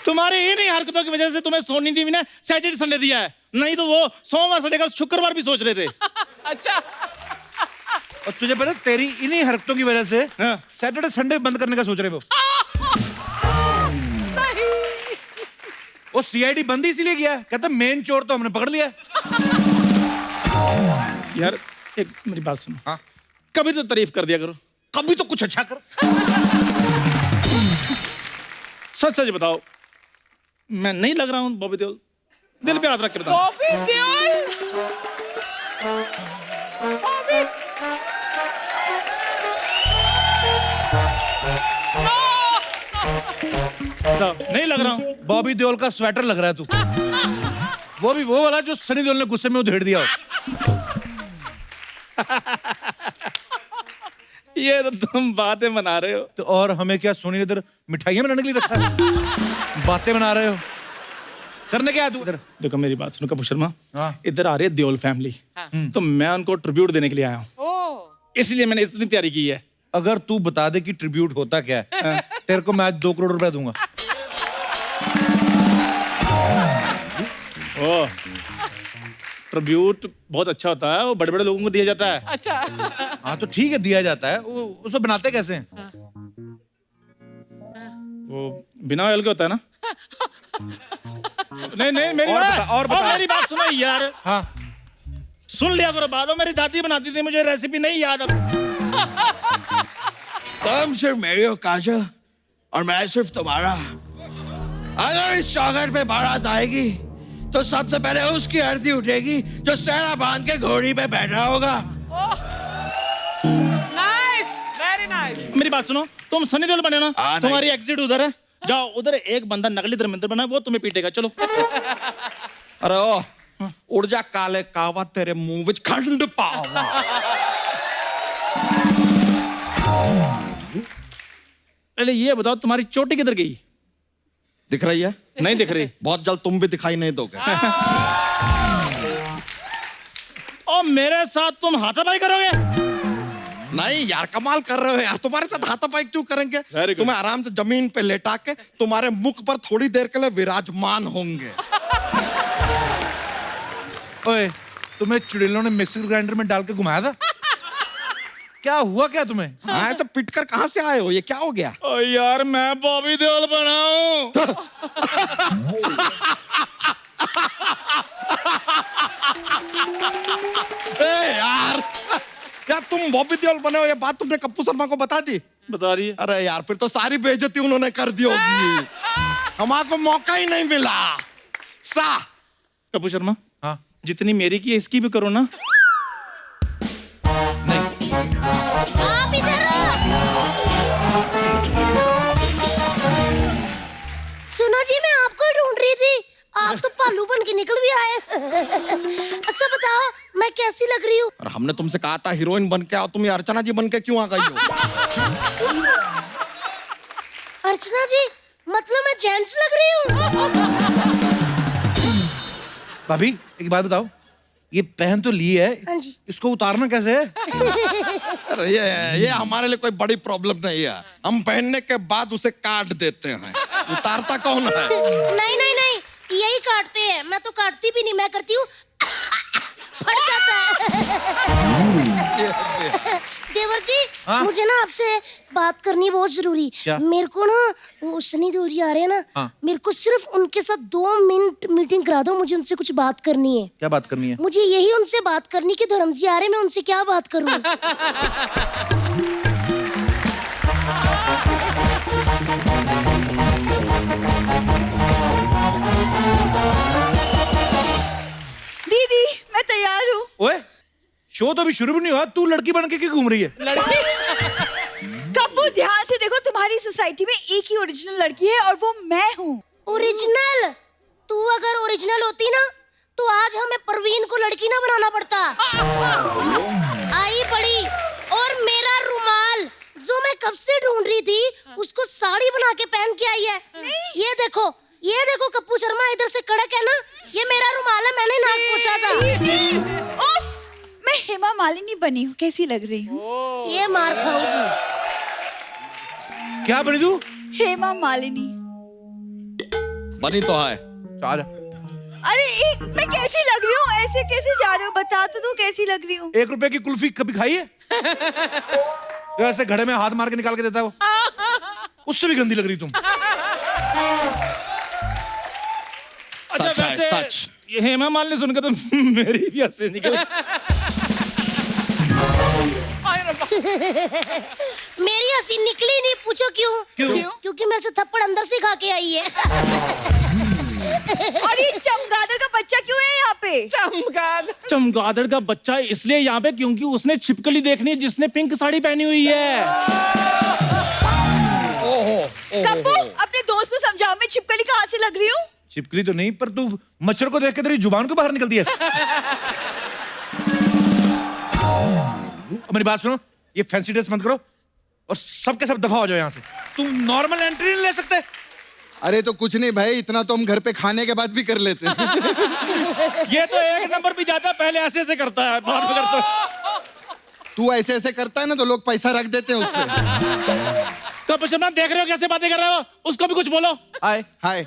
तुम्हारी इन्हीं हरकतों की वजह से तुम्हें सोनी टीवी ने सैटरडे संडे दिया है, नहीं तो वो सोमवार से लेकर शुक्रवार भी सोच रहे थे। अच्छा, और तुझे पता तेरी इन्हीं हरकतों की वजह से हाँ। सैटरडे संडे बंद करने का सोच रहे वो। वो सीआईडी बंद ही इसीलिए किया है, कहता मेन चोर तो हमने पकड़ लिया है। यार एक मेरी बात सुनो, हाँ। कभी तो तारीफ कर दिया करो, कभी तो कुछ अच्छा कर। सच सच बताओ, मैं नहीं लग रहा हूँ बॉबी देओल? दिल पे हाथ रख के बताओ। बॉबी देओल, बॉबी, बताओ, नहीं लग रहा हूँ? बॉबी देओल का स्वेटर लग रहा है तू। वो भी वो वाला जो सनी देओल ने गुस्से में उधेड़ दिया हो। ये तो तुम बातें बना रहे हो। तो और हमें क्या सोनी ने इधर मिठाइयां बनाने के लिए रखा है? बातें बना रहे हो, करने क्या है तू इधर? देखो मेरी बात सुनो कपूर शर्मा, हाँ। इधर आ रही है देओल फैमिली, तो मैं उनको ट्रिब्यूट देने के लिए आया हूँ, ओ, इसलिए मैंने इतनी तैयारी की है। अगर तू बता दे कि ट्रिब्यूट होता क्या है, तेरे को मैं आज 2 करोड़ रुपए दूंगा। ओ, ट्रिब्यूट बहुत अच्छा होता है, वो बड़े बड़े लोगों को दिया जाता है। अच्छा, हाँ तो ठीक है, दिया जाता है। वो उसको बनाते कैसे हैं? वो बिना ऑयल के होता है ना? नहीं नहीं, मेरी और बता। मेरी बात सुनो यार। हाँ। सुन लिया करो बात, मेरी दादी बनाती थी, मुझे रेसिपी नहीं याद अब। तुम सिर्फ मेरी हो काजल, और मैं सिर्फ तुम्हारा। अगर इस चौखट पे बारात आएगी तो सबसे पहले उसकी आरती उठेगी जो सेहरा बांध के घोड़ी पे बैठा होगा। Nice, very nice. मेरी बात सुनो, तुम सनी देओल बने ना, हाँ, तुम्हारी एग्जिट उधर है, जाओ उधर एक बंदा नकली धर्मेंद्र बना है, वो तुम्हें पीटेगा, चलो। अरे ओ, उड़ जा काले कावा, तेरे मुंह विच खंड पावा। पहले ये बताओ तुम्हारी चोटी किधर गई? दिख रही है? नहीं दिख रही। बहुत जल्द तुम भी दिखाई नहीं दोगे। और मेरे साथ तुम हाथापाई करोगे? नहीं यार, कमाल कर रहे हो यार, तुम्हारे साथ हाथापाई क्यों करेंगे? Very good. तुम्हें आराम से जमीन पे लेटा के तुम्हारे मुख पर थोड़ी देर के लिए विराजमान होंगे। ओए, तुम्हें चुड़ैलों ने मिक्सर ग्राइंडर में डाल के घुमाया था? क्या हुआ क्या तुम्हें? हाँ, ऐसा पिटकर कहाँ से आए हो? ये क्या हो गया? ओ यार मैं बॉबी देओल बना हूँ। यार तुम बॉबी देओल बने हो, ये बात तुमने कप्पू शर्मा को बता दी? बता रही है। अरे यार, फिर तो सारी बेइज्जती उन्होंने कर दी होगी। हमारे मौका ही नहीं मिला। कपूर शर्मा, हाँ। जितनी मेरी की है इसकी भी करो ना। आप इधर सुनो जी, मैं आपको ढूंढ रही थी, आप तो पालू बन के निकल भी आए। अच्छा बताओ, मैं कैसी लग रही हूँ? और हमने तुमसे कहा था हीरोइन बन के आओ, तुम ये अर्चना जी बन के क्यों आ गई हो? अर्चना जी, मतलब मैं जेंट्स लग रही हूँ? भाभी एक बात बताओ, ये पहन तो ली है, हाँ जी। इसको उतारना कैसे है? अरे ये हमारे लिए कोई बड़ी प्रॉब्लम नहीं है। हम पहनने के बाद उसे काट देते हैं। उतारता कौन है? नहीं नहीं नहीं, यही काटते हैं, मैं तो काटती भी नहीं, मैं करती हूँ फट जाता है। देवर जी, हाँ? मुझे ना आपसे बात करनी बहुत जरूरी। क्या? मेरे को ना वो सनी देओल जी आ रहे हैं ना, हाँ। मेरे को सिर्फ उनके साथ 2 मिनट मीटिंग करा दो, मुझे उनसे कुछ बात करनी है। क्या बात करनी है? मुझे यही उनसे बात करनी कि धर्म जी आ रहे हैं, मैं उनसे क्या बात करूं? दीदी मैं तैयार हूँ। ओए, शो तो अभी शुरू भी नहीं हुआ, तू लड़की बन के क्यों घूम रही है? लड़की, कब्बू ध्यान से देखो, तुम्हारी सोसाइटी में एक ही ओरिजिनल लड़की है और वो मैं हूँ। ओरिजिनल? तू अगर ओरिजिनल होती ना तो आज हमें परवीन को लड़की ना बनाना पड़ता। आई पड़ी, और मेरा रुमाल जो मैं कब से ढूंढ रही थी, उसको साड़ी बना के पहन के आई है। ये देखो कप्पू शर्मा, इधर से कड़क है ना, ये मेरा रुमाल है, मैंने नाक पोंछा था। दीदी, उफ, मैं हेमा मालिनी बनी हूँ, कैसी लग रही हूँ? ये मार खाओगी। क्या बनी तू? हेमा मालिनी। बनी तो है। आ जा। अरे मैं कैसी लग रही हूँ? ऐसे कैसे जा रहे हो? बता तो दो कैसी लग रही हूँ। 1 रुपए की कुल्फी कभी खाई है? तो ऐसे घड़े में हाथ मार के निकाल के देता है वो, उससे भी गंदी लग रही तुम। सच है, वैसे सच। ये हेमा मालिनी सुनकर तो मेरी भी हंसी निकल। मेरी हंसी निकली नहीं, पूछो क्यों? क्यों? क्योंकि मेरे से थप्पड़ अंदर से खा के आई है। और ये चमगादड़ का बच्चा क्यों है यहाँ पे? चमगादड़ का बच्चा इसलिए यहाँ पे क्योंकि उसने छिपकली देखनी है जिसने पिंक साड़ी पहनी हुई है। कप्पू, अपने दोस्त को समझाओ, मैं छिपकली कहाँ से लग रही हूँ? छिपकली तो नहीं, पर तू मच्छर को देख के तेरी जुबान को बाहर निकलती है। मेरी बात सुनो, ये फैंसी ड्रेस बंद करो और सबके सब दफा हो जाओ यहाँ से। तुम नॉर्मल एंट्री नहीं ले सकते? अरे तो कुछ नहीं भाई, इतना तो हम घर पे खाने के बाद भी कर लेते हैं। ये तो 1 नंबर पे जाता है, पहले ऐसे ऐसे करता है, बाद में करता है। तू ऐसे ऐसे करता है ना तो लोग पैसा रख देते हैं उसपे। तो शर्मा देख रहे हो कैसे बातें कर रहे हो? उसको भी कुछ बोलो। हाय हाय।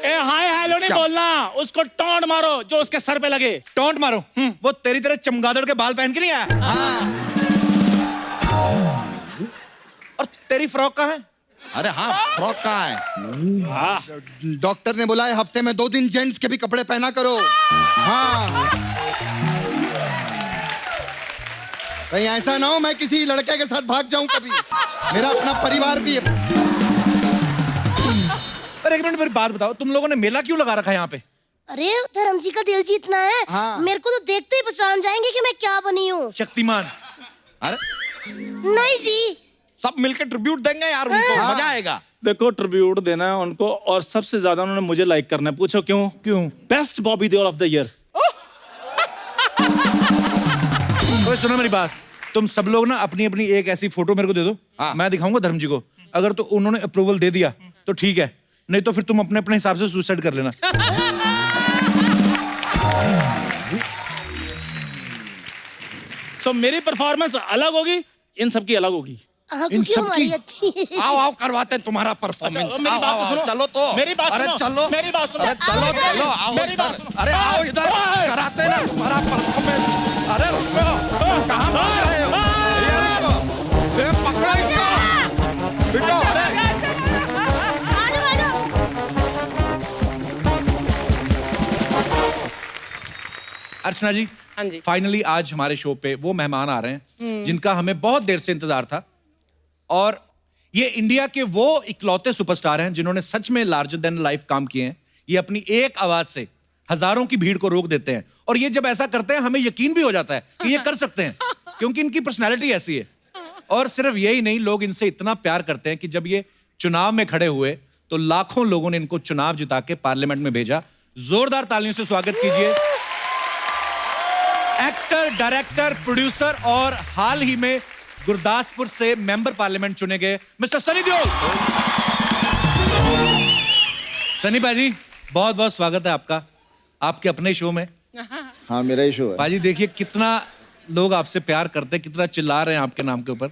ए हाय हेलो नहीं बोलना, उसको टॉन्ट मारो जो उसके सर पे लगे। टॉन्ट मारो? वो तेरी तरह चमगादड़ के बाल पहन के नहीं आया। और तेरी फ्रॉक कहाँ है? अरे हाँ, फ्रॉक कहाँ है? हाँ। डॉक्टर ने बोला है हफ्ते में 2 दिन जेंट्स के भी कपड़े पहना करो। हाँ, कहीं ऐसा ना हो मैं किसी लड़के के साथ भाग जाऊं कभी। मेरा अपना परिवार भी है। पर 1 मिनट मेरी बात बताओ, तुम लोगों ने मेला क्यों लगा रखा है यहाँ पे? अरे धर्म जी का दिल जीतना है। हाँ। मेरे को तो देखते ही पहचान जाएंगे कि मैं क्या बनी हूँ। शक्तिमान। अरे नहीं जी, सब मिलकर ट्रिब्यूट देंगे यार उनको, मजा आएगा। देखो ट्रिब्यूट देना है उनको और सबसे ज्यादा उन्होंने मुझे लाइक करना है। पूछो क्यों? क्यों? Best Bobby Deol of the year. ओए सुनो मेरी बात, तुम सब लोग ना अपनी अपनी एक ऐसी फोटो मेरे को दे दो। हाँ। मैं दिखाऊंगा धर्म जी को। अगर तो उन्होंने अप्रूवल दे दिया तो ठीक है, नहीं तो फिर तुम अपने अपने हिसाब से सुसाइड कर लेना। सो मेरी परफॉर्मेंस अलग होगी, इन सबकी अलग होगी। हाँ, इन क्योंकि सब हमारी की- अच्छी। आओ आओ करवाते हैं तुम्हारा परफॉर्मेंस। अच्छा, मेरी बात तो सुनो। चलो तो मेरी बात अरे सुनो। चलो, मेरी बात सुनो। अरे चलो आओ चलो, इधर। आओ मेरी बात इधर। सुनो। अरे आओ इधर, कराते हैं ना तुम्हारा परफॉर्मेंस। अरे रुको, कहाँ भाग रहे हो? ये रुको, ये पकड़ो इसको। बिटो, अरे आ जाओ, आ जाओ। अर्चना जी, हाँ जी। फाइनली आज हमारे शो पे वो मेहमान आ रहे हैं जिनका हमें बहुत देर से इंतजार था। और ये इंडिया के वो इकलौते सुपरस्टार हैं जिन्होंने सच में लार्जर देन लाइफ काम किए हैं। ये अपनी एक आवाज से हजारों की भीड़ को रोक देते हैं और ये जब ऐसा करते हैं हमें यकीन भी हो जाता है कि ये कर सकते हैं, क्योंकि इनकी पर्सनैलिटी ऐसी है। और सिर्फ यही नहीं, लोग इनसे इतना प्यार करते हैं कि जब ये चुनाव में खड़े हुए तो लाखों लोगों ने इनको चुनाव जिता के पार्लियामेंट में भेजा। जोरदार तालियों से स्वागत कीजिए एक्टर, डायरेक्टर, प्रोड्यूसर और हाल ही में गुरदासपुर से मेंबर पार्लियामेंट चुने गए मिस्टर सनी देओल। सनी भाजी, बहुत बहुत स्वागत है आपका आपके अपने शो में। हाँ, मेरा ही शो है। भाजी देखिए कितना लोग आपसे प्यार करते हैं, कितना चिल्ला रहे हैं आपके नाम के ऊपर।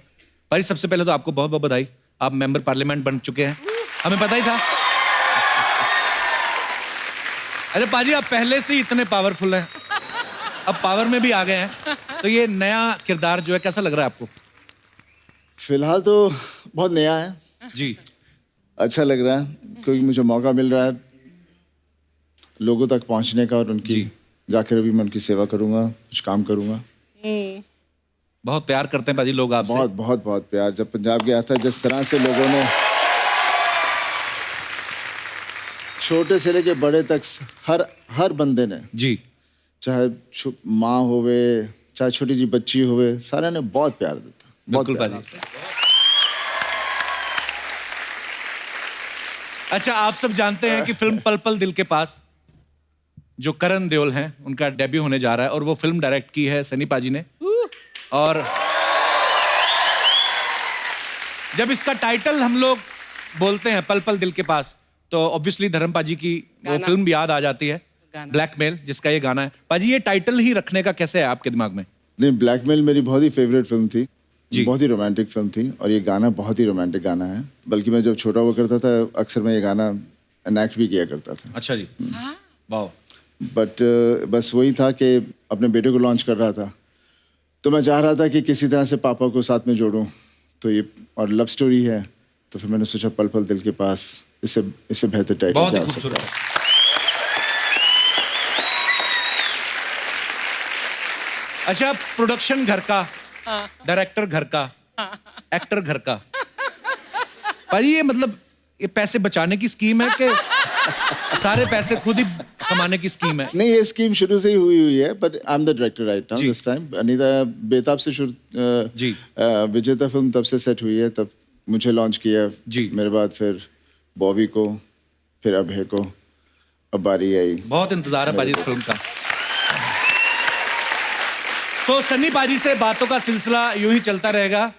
भाजी सबसे पहले तो आपको बहुत बहुत बधाई, आप मेंबर पार्लियामेंट बन चुके हैं, हमें पता ही था। अरे पाजी आप पहले से ही इतने पावरफुल हैं, अब पावर में भी आ गए हैं, तो ये नया किरदार जो है कैसा लग रहा है आपको? फिलहाल तो बहुत नया है, जी अच्छा लग रहा है क्योंकि मुझे मौका मिल रहा है लोगों तक पहुंचने का और उनकी जी। जाकर अभी मैं उनकी सेवा करूंगा, कुछ काम करूंगा। बहुत प्यार करते हैं भाजी लोग आपसे। बहुत बहुत बहुत प्यार। जब पंजाब गया था जिस तरह से लोगों ने छोटे से लेके बड़े तक हर बंदे ने, जी चाहे माँ होवे चाहे छोटी सी बच्ची होवे, सारे ने बहुत प्यार दिया। बहुत बिल्कुल प्यार। भाजी। अच्छा आप सब जानते हैं कि फिल्म पल पल दिल के पास जो करण देओल हैं उनका डेब्यू होने जा रहा है और वो फिल्म डायरेक्ट की है सनी पाजी ने। और जब इसका टाइटल हम लोग बोलते हैं पल पल दिल के पास तो ऑब्वियसली धर्म पाजी की वो फिल्म भी याद आ जाती है, ब्लैकमेल, जिसका ये गाना है। पाजी ये टाइटल ही रखने का कैसे है आपके दिमाग में? नहीं, ब्लैकमेल मेरी बहुत ही फेवरेट फिल्म थी, जी। बहुत ही रोमांटिक फिल्म थी और ये गाना बहुत ही रोमांटिक गाना है। बल्कि मैं जब छोटा हुआ करता था अक्सर मैं ये गाना एनैक्ट भी किया करता था। अच्छा जी, वाह। बट बस वही था कि अपने बेटे को लॉन्च कर रहा था, तो मैं चाह रहा था कि किसी तरह से पापा को साथ में जोड़ूं, तो ये और लव स्टोरी है, तो फिर मैंने सोचा पल पल दिल के पास, इससे बेहतर टाइटल बहुत क्या ही हो सकता खूबसूरत। है। अच्छा, प्रोडक्शन घर का, डायरेक्टर घर का, एक्टर घर का। भाई ये मतलब ये पैसे बचाने की स्कीम है कि सारे पैसे खुद ही कमाने की स्कीम है? नहीं, ये स्कीम शुरू से ही हुई है, but I am the director right now जी। This time. अनीता बेताब से जी। विजेता फिल्म तब से सेट हुई है, तब मुझे लॉन्च किया जी। मेरे बाद फिर बॉबी को, फिर अभय को, अब बारी आई। बहुत इंतजार है पाजी इस फिल्म का। तो सन्नी पाजी से बातों का सिलसिला यूं ही चलता रहेगा।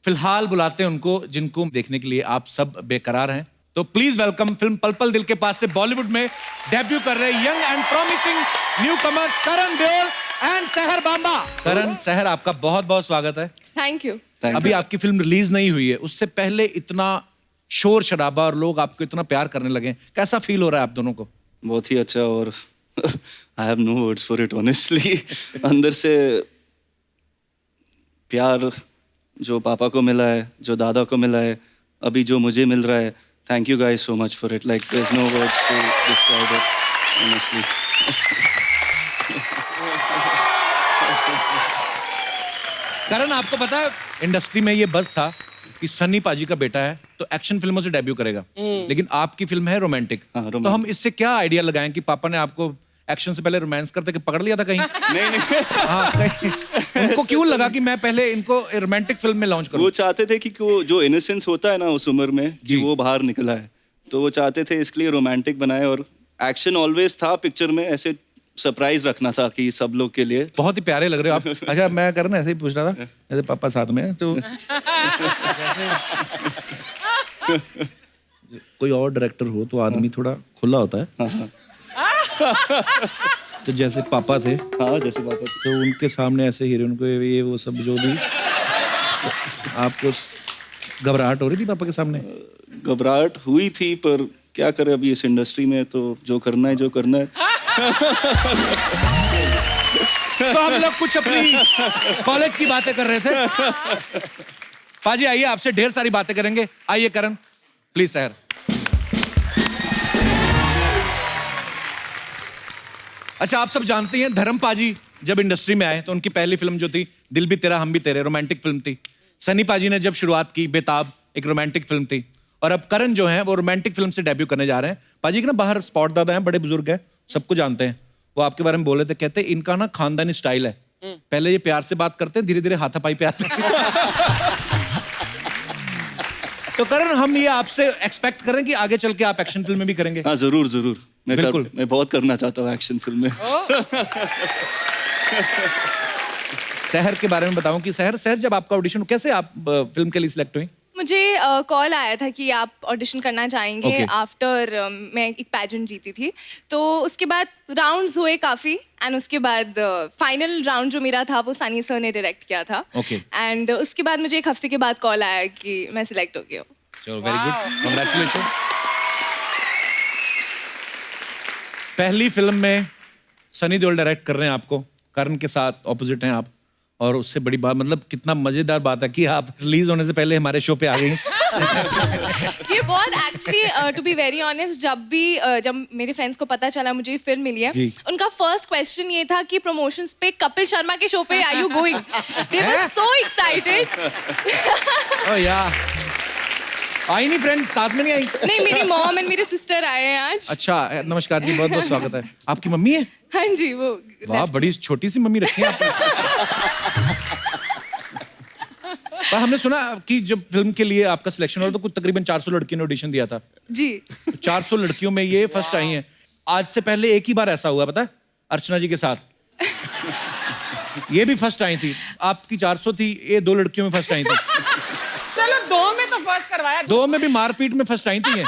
फिलहाल बुलाते हैं उनको जिनको देखने के लिए आप सब बेकरार हैं। तो प्लीज वेलकम फिल्म पल पल दिल के पास से बॉलीवुड में डेब्यू कर रहे young and promising new commerce Karan Deol and सहर बांबा। करण, सहर, आपका बहुत बहुत स्वागत है। Thank you. अभी आपकी फिल्म रिलीज नहीं हुई है, उससे पहले इतना शोर शराबा और लोग आपको इतना प्यार करने लगे, कैसा फील हो रहा है आप दोनों को? बहुत ही अच्छा, और I have no words for it honestly. अंदर से प्यार जो पापा को मिला है, जो दादा को मिला है, अभी जो मुझे मिल रहा है, thank you guys so much for it. Like there is no words to describe it honestly. Karan, आपको पता है इंडस्ट्री में ये बज़ था कि सन्नी पाजी का बेटा है तो एक्शन फिल्मों से डेब्यू करेगा, लेकिन आपकी फिल्म है रोमांटिक। हाँ, तो रोमांटिक। हम इससे क्या आइडिया लगाएं कि पापा ने आपको एक्शन से पहले रोमांस करते कि पकड़ लिया था कहीं? नहीं हाँ, कहीं उनको क्यों लगा कि मैं पहले इनको रोमांटिक फिल्म में लॉन्च करूं? वो चाहते थे कि वो जो इनोसेंस होता है ना उस उम्र में, कि वो बाहर निकला है, तो वो चाहते थे इसलिए रोमांटिक बनाए। और एक्शन ऑलवेज था पिक्चर में, ऐसे सरप्राइज रखना था कि सब लोग के लिए। बहुत ही प्यारे लग रहे हो आप। अच्छा, मैं करण ऐसे ही पूछ रहा था, जैसे पापा साथ में हैं, तो कोई और डायरेक्टर हो तो आदमी थोड़ा खुला होता है। तो जैसे पापा थे, हाँ, जैसे पापा। तो उनके सामने ऐसे हीरोइन को ये वो सब जो भी, आपको घबराहट हो रही थी पापा के सामने? घबराहट हुई थी, पर क्या करें अभी इस इंडस्ट्री में, तो जो करना है जो करना है। तो हम लोग कुछ अपनी कॉलेज की बातें कर रहे थे। पाजी आइए, आपसे ढेर सारी बातें करेंगे। आइए करण, प्लीज। सहर, अच्छा, आप सब जानते हैं धर्म पाजी जब इंडस्ट्री में आए तो उनकी पहली फिल्म जो थी दिल भी तेरा हम भी तेरे, रोमांटिक फिल्म थी। सनी पाजी ने जब शुरुआत की बेताब एक रोमांटिक फिल्म थी, और अब करण जो है वो रोमांटिक फिल्म से डेब्यू करने जा रहे हैं। पाजी के ना बाहर स्पॉट दादा हैं, बड़े बुजुर्ग हैं, सबको जानते हैं। वो आपके बारे में बोले थे, कहते इनका ना खानदानी स्टाइल है, पहले ये प्यार से बात करते हैं, धीरे धीरे हाथापाई पे आते हैं। तो करण, हम ये आपसे एक्सपेक्ट करें कि आगे चल के आप एक्शन फिल्म में भी करेंगे? हाँ, जरूर जरूर। बिल्कुल। मैं बहुत करना चाहता हूँ एक्शन फिल्म में। सहर के बारे में बताऊं कि सहर जब आपका ऑडिशन, कैसे आप फिल्म के लिए सिलेक्ट हुई? मुझे कॉल आया था कि आप ऑडिशन करना चाहेंगे Okay. आफ्टर मैं एक पैजेंट जीती थी, तो उसके बाद राउंड्स हुए काफ़ी, एंड उसके बाद फाइनल राउंड जो मेरा था वो सनी सर ने डायरेक्ट किया था। Okay. एंड उसके बाद मुझे एक हफ्ते के बाद कॉल आया कि मैं सिलेक्ट हो गई हूँ। चलो, वेरी गुड, कांग्रेचुलेशन। पहली फिल्म में सनी देओल डायरेक्ट कर रहे हैं आपको, करण के साथ ऑपोजिट हैं आप, और उससे बड़ी बात, मतलब कितना मजेदार बात है कि आप रिलीज होने से पहले हमारे शो पे आ गई। ये बहुत actually to be very honest, जब मेरे फ्रेंड्स को पता चला मुझे ये फिल्म मिली है, जी। उनका फर्स्ट क्वेश्चन ये था कि प्रमोशंस पे कपिल शर्मा के शो पे are you going? They were so excited. ओ यार, आई नहीं फ्रेंड्स, साथ में नहीं आई? नहीं, मेरी मॉम एंड मेरे सिस्टर आए हैं आज। अच्छा, नमस्कार जी, बहुत बहुत स्वागत है। आपकी मम्मी है? हाँ जी, वो वाह, बड़ी छोटी सी मम्मी रखी है आपने। पर हमने सुना कि जब फिल्म के लिए आपका सिलेक्शन हुआ तो कुछ तकरीबन 400 लड़कियों ने ऑडिशन दिया था। जी। 400 लड़कियों में ये फर्स्ट आई हैं। आज से पहले एक ही बार ऐसा हुआ, पता है, अर्चना जी के साथ। ये भी फर्स्ट आई थी, आपकी 400 थी, ये 2 लड़कियों में फर्स्ट आई थी। चलो, 2 में तो फर्स्ट करवाया। 2 में भी मारपीट में फर्स्ट आई थी ये,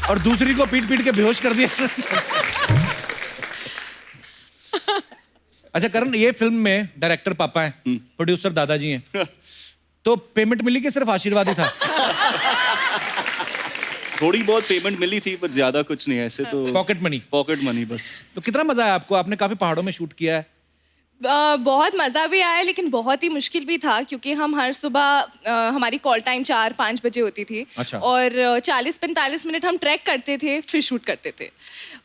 और दूसरी को पीट पीट के बेहोश कर दिया। अच्छा करण, ये फिल्म में डायरेक्टर पापा हैं, प्रोड्यूसर दादाजी हैं, तो पेमेंट मिली कि सिर्फ आशीर्वाद ही था? थोड़ी बहुत पेमेंट मिली थी पर ज्यादा कुछ नहीं है ऐसे तो पॉकेट मनी। पॉकेट मनी बस। तो कितना मजा आया आपको? आपने काफी पहाड़ों में शूट किया है। बहुत मज़ा भी आया लेकिन बहुत ही मुश्किल भी था क्योंकि हम हर सुबह हमारी कॉल टाइम 4-5 बजे होती थी। अच्छा। और 40-45 मिनट हम ट्रैक करते थे फिर शूट करते थे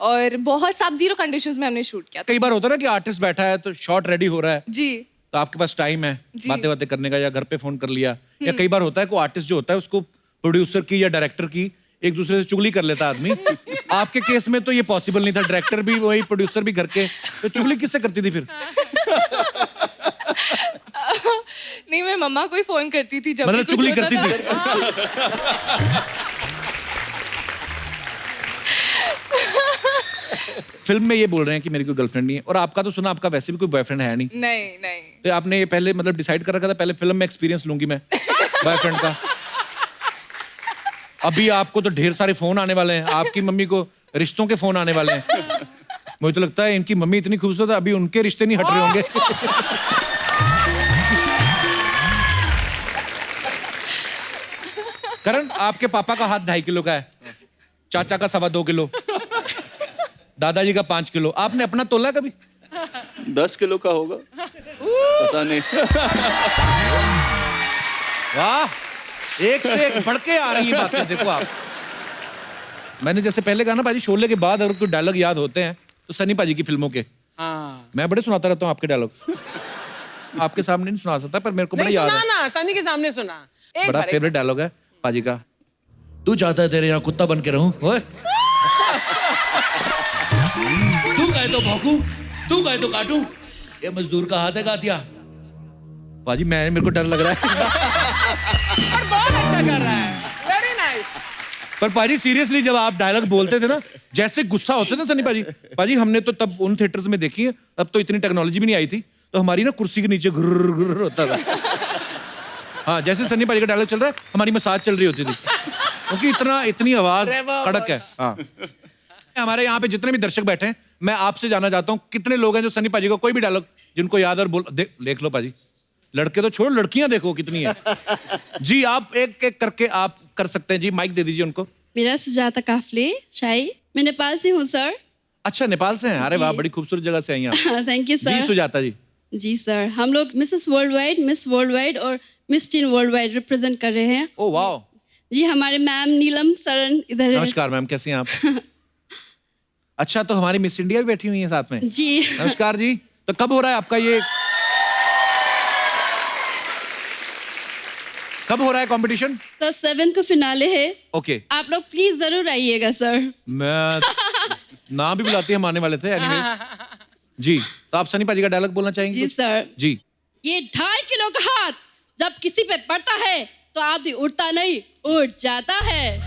और बहुत सब जीरो कंडीशंस में हमने शूट किया था। कई बार होता है ना कि आर्टिस्ट बैठा है तो शॉट रेडी हो रहा है, जी तो आपके पास टाइम है जी। बातें बातें करने का, या घर पे फोन कर लिया, या कई बार होता है को आर्टिस्ट जो होता है उसको प्रोड्यूसर की या डायरेक्टर की एक दूसरे से चुगली कर लेता है आदमी। आपके केस में तो ये पॉसिबल नहीं था, डायरेक्टर भी वही, प्रोड्यूसर भी घर के, तो चुगली किससे करती थी फिर? नहीं मैं मम्मा को ही फोन करती थी जब मतलब भी कुछ चुगली होता करती था। फिल्म में ये बोल रहे हैं कि मेरी कोई गर्लफ्रेंड नहीं है, और आपका तो सुना आपका वैसे भी कोई बॉयफ्रेंड है नहीं, नहीं नहीं तो आपने ये पहले मतलब डिसाइड कर रखा था पहले फिल्म में एक्सपीरियंस लूंगी मैं बॉयफ्रेंड का? अभी आपको तो ढेर सारे फोन आने वाले हैं, आपकी मम्मी को रिश्तों के फोन आने वाले हैं। मुझे तो लगता है इनकी मम्मी इतनी खूबसूरत है अभी उनके रिश्ते नहीं हट रहे होंगे। करण, आपके पापा का हाथ 2.5 किलो का है, चाचा का 2.25 किलो, दादाजी का 5 किलो, आपने अपना तोला कभी? 10 किलो का होगा पता नहीं। वाह, एक से एक बढ़ के आ रही है बातें। देखो आप, मैंने जैसे पहले कहा ना भाजी, शोले के बाद अगर कोई डायलॉग याद होते हैं तो सनी पाजी की फिल्मों के। हाँ। मैं बड़े सुनाता रहता हूँ आपके डायलॉग, आपके सामने नहीं सुना सकता पर मेरे को बड़ा नहीं याद सुना है। ना, सनी के सामने सुना। एक बड़ा बार, एक फेवरेट डायलॉग है पाजी का, तू चाहता है तेरे यहाँ कुत्ता बन के रहूं? ओए, तू कहे तो भौंकूं, तू कहे तो काटूं, ये मजदूर का हाथ है गातिया। पाजी मैं, मेरे को डर लग रहा है। और बहुत अच्छा कर रहा है, वेरी नाइस। पर पाजी सीरियसली जब आप डायलॉग बोलते थे ना, जैसे गुस्सा होते थे ना सनी पाजी, पाजी हमने तो तब उन थिएटर्स में देखी है, तब तो इतनी टेक्नोलॉजी भी नहीं आई थी, तो हमारी ना कुर्सी के नीचे गुर्र गुर्र होता था। हाँ, जैसे सनी पाजी का डायलॉग चल रहा है हमारी मसाज चल रही होती थी, क्योंकि इतनी आवाज कड़क है। हाँ, हमारे यहाँ पे जितने भी दर्शक बैठे हैं, मैं आपसे जानना चाहता हूँ कितने लोग हैं जो सनी पाजी का कोई भी डायलॉग जिनको याद और बोल देख लो पाजी, लड़के तो छोड़, लड़कियां देखो कितनी है। जी आप एक एक करके आप कर सकते हैं जी, माइक दे दीजिए उनको। मेरा सुजाता काफले शाही, मैं नेपाल से हूँ सर। अच्छा, नेपाल से हैं? अरे वाह, बड़ी खूबसूरत जगह से आई हैं आप। Thank you sir. जी सुजाता जी। जी सर, हम लोग मिसेस वर्ल्ड वाइड और Miss Teen World Wide represent कर रहे हैं। ओ वाह। जी, हमारे मैम नीलम सरन इधर है। नमस्कार मैम, कैसी हैं आप? अच्छा, तो हमारी मिस इंडिया भी बैठी हुई है साथ में। जी नमस्कार जी। तो कब हो रहा है आपका ये, कब हो रहा है कंपटीशन? तो 7 को फिनाले है। ओके, आप लोग प्लीज जरूर आइएगा सर। मैं नाम भी बुलाती हम आने वाले थे। एनीवे जी, तो आप सनी पाजी का डायलॉग बोलना चाहेंगे? जी सर। जी। ये 2.5 किलो का हाथ जब किसी पे पड़ता है तो आदमी उड़ता नहीं, उड़ जाता है।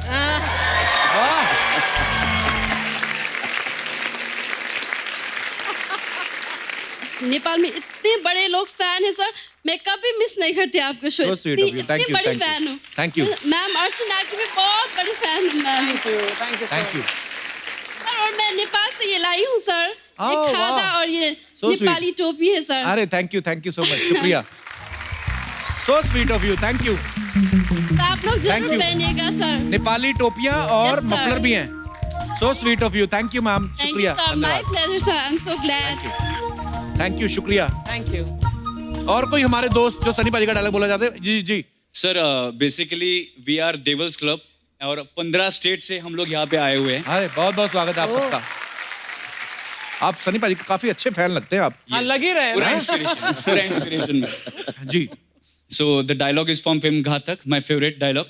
नेपाल में इतने बड़े लोग फैन हैं सर, मैं कभी मिस नहीं करती आपको show. So sweet of you. Thank इतनी you, बड़ी thank you. फैन हूँ। Thank you. मैम अर्चना की भी बहुत बड़ी फैन हूँ मैम। Thank you. सर, और मैं नेपाल से ये लाई हूँ सर, ये Oh, खादा wow. और ये So sweet. नेपाली टोपी है सर। अरे थैंक यू सो मच, शुक्रिया। सो sweet of you, thank you. तो आप लोग Thank जरूर you. पहनिएगा सर। नेपाली टोपियां और Yes, sir. मफलर भी हैं। So sweet of you, thank you ma'am, thank you शुक्रिया, सर, माय धन्यवाद। Pleasure sir, I am so glad. Thank you, शुक्रिया। Thank you. और कोई हमारे दोस्त जो सनी पाजी का डायलॉग बोला जाते हैं? जी जी। Sir basically we are devils club और 15 स्टेट से हम लोग यहाँ पे आए हुए हैं। अरे बहुत बहुत स्वागत है आप सबका। आप सनी पाजी के काफी अच्छे फैन लगते हैं आप। हाँ, लग ही रहे हैं पूरा ना। इंस्पिरेशन में। जी। So the dialogue is from film Ghatak, my favourite dialogue.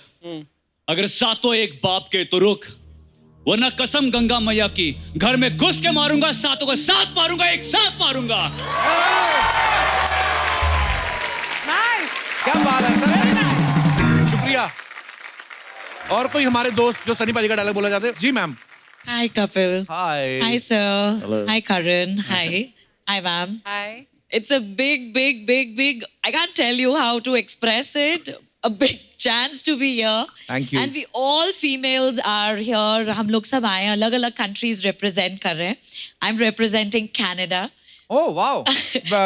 अगर सातों एक बाप के तो रुक, वरना कसम गंगा मैया की घर में घुस के मारूंगा, सातों को साथ मारूंगा, एक साथ मारूंगा। क्या बात है सर, शुक्रिया। और कोई हमारे दोस्त जो सनी पाजी का डायलॉग बोला जाते हैं? जी ma'am. Hi, Kapil. Hi. Hi, sir. Hello. Hi, Karan. Hi. Hi, ma'am. Hi. It's a big, I can't tell you how to express it. A big chance to be here. Thank you. And we all females are here. हम लोग सब आए अलग अलग countries represent कर रहे हैं. I'm representing Canada. Oh wow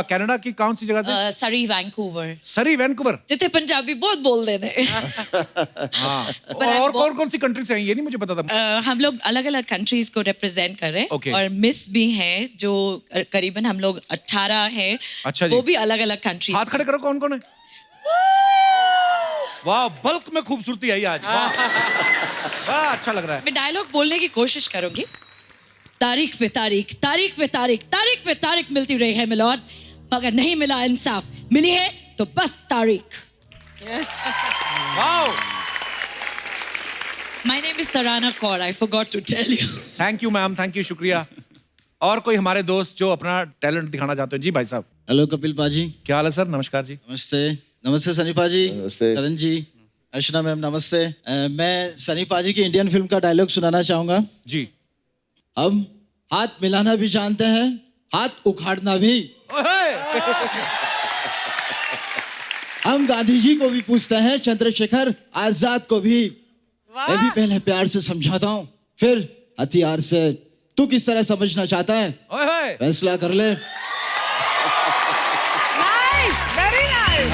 Canada की कौन सी जगह से? सरी वैंकूवर सरी वैंकूवर। जिते पंजाबी बहुत बोल देने हाँ और कौन कौन सी कंट्री से हैं ये नहीं मुझे पता था। हम लोग अलग अलग कंट्रीज को रिप्रेजेंट कर रहे हैं Okay. और मिस भी हैं जो करीबन हम लोग 18 हैं। अच्छा जी। वो भी अलग अलग कंट्रीज। हाथ खड़े करो कौन कौन है? वाह बल्क में खूबसूरती आई आज। वाह वाह अच्छा लग रहा है। मैं डायलॉग बोलने की कोशिश करूंगी। तारीख पे तारीख, तारीख पे तारीख, तारीख पे तारीख मिलती रही है मिलॉर्ड, मगर नहीं मिला इंसाफ। मिली है तो बस तारीख। Wow my name is Tarana Kaur, I forgot to tell you. Thank you ma'am, thank you, शुक्रिया। और कोई हमारे दोस्त जो अपना टैलेंट दिखाना चाहते हो? जी भाई साहब। हेलो कपिल पाजी। क्या हाल है सर? नमस्कार जी। नमस्ते। नमस्ते सनी पाजी। नमस्ते। करण जी, अर्चना मैम नमस्ते। मैं सनी पाजी की इंडियन फिल्म का डायलॉग सुनाना चाहूंगा। जी। हम हाथ मिलाना भी जानते हैं, हाथ उखाड़ना भी। हम गांधी जी को भी पूछते हैं, चंद्रशेखर आजाद को भी। मैं भी पहले प्यार से समझाता हूँ, फिर हथियार से। तू किस तरह समझना चाहता है? फैसला कर ले। Very nice.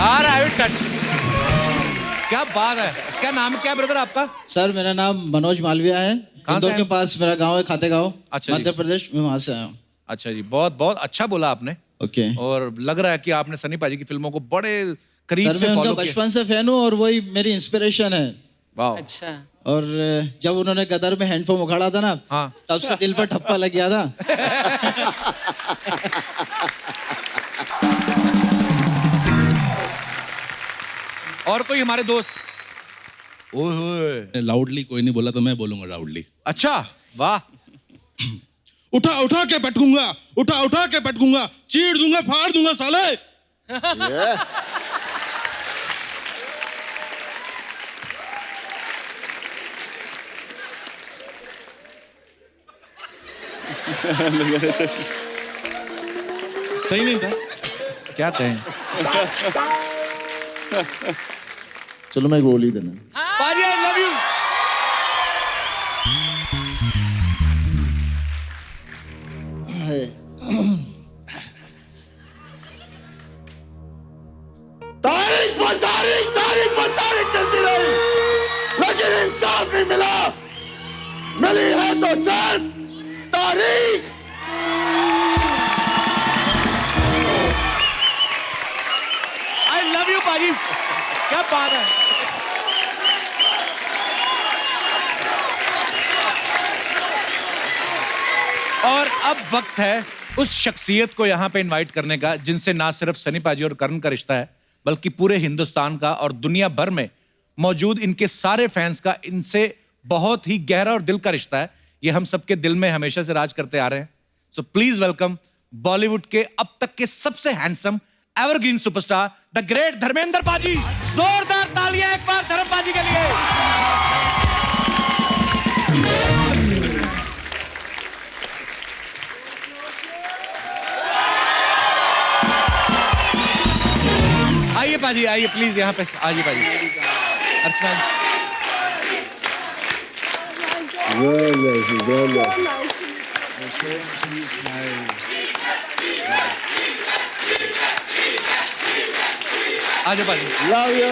क्या बात है। क्या नाम क्या ब्रदर आपका? सर मेरा नाम मनोज मालविया है। इंदौर के पास मेरा गांव है, खातेगांव, मध्य प्रदेश में। वहां से आया हूँ। अच्छा जी, बहुत बहुत अच्छा बोला आपने। ओके। और लग रहा है कि आपने सनी पाजी की फिल्मों को बड़े करीब सर से मैं फॉलो उनका किया। बचपन से फैन हूँ और वही मेरी इंस्पिरेशन है। वाह। अच्छा। और जब उन्होंने गदर में हैंडपंप उखाड़ा था ना, हाँ। तब से दिल पर ठप्पा लग गया था। और कोई हमारे दोस्त? ओए लाउडली कोई नहीं बोला तो मैं बोलूंगा लाउडली। अच्छा वाह। उठा उठा के पटकूंगा, उठा उठा के पटकूंगा, चीर दूंगा, फाड़ दूंगा साले। सही नहीं था? क्या कहें? चलो मैं गोली देना। पाजी आई लव यू। तारीख पर तारीख, तारीख पर तारीख मिलती रही, लेकिन इंसाफ नहीं मिला। मिली है तो सिर्फ तारीख। आई लव यू पाजी। क्या बात है। और अब वक्त है उस शख्सियत को यहाँ पे इनवाइट करने का जिनसे ना सिर्फ सनी पाजी और करण का रिश्ता है, बल्कि पूरे हिंदुस्तान का और दुनिया भर में मौजूद इनके सारे फैंस का इनसे बहुत ही गहरा और दिल का रिश्ता है। ये हम सबके दिल में हमेशा से राज करते आ रहे हैं। सो प्लीज वेलकम बॉलीवुड के अब तक के सबसे handsome evergreen superstar the great Dharmendra पाजी। जोरदार तालियां एक बार धर्म पाजी के लिए। आइए पाजी, आइए प्लीज यहाँ पे आइए पाजी। अर्चना आजा पाजी। Love you.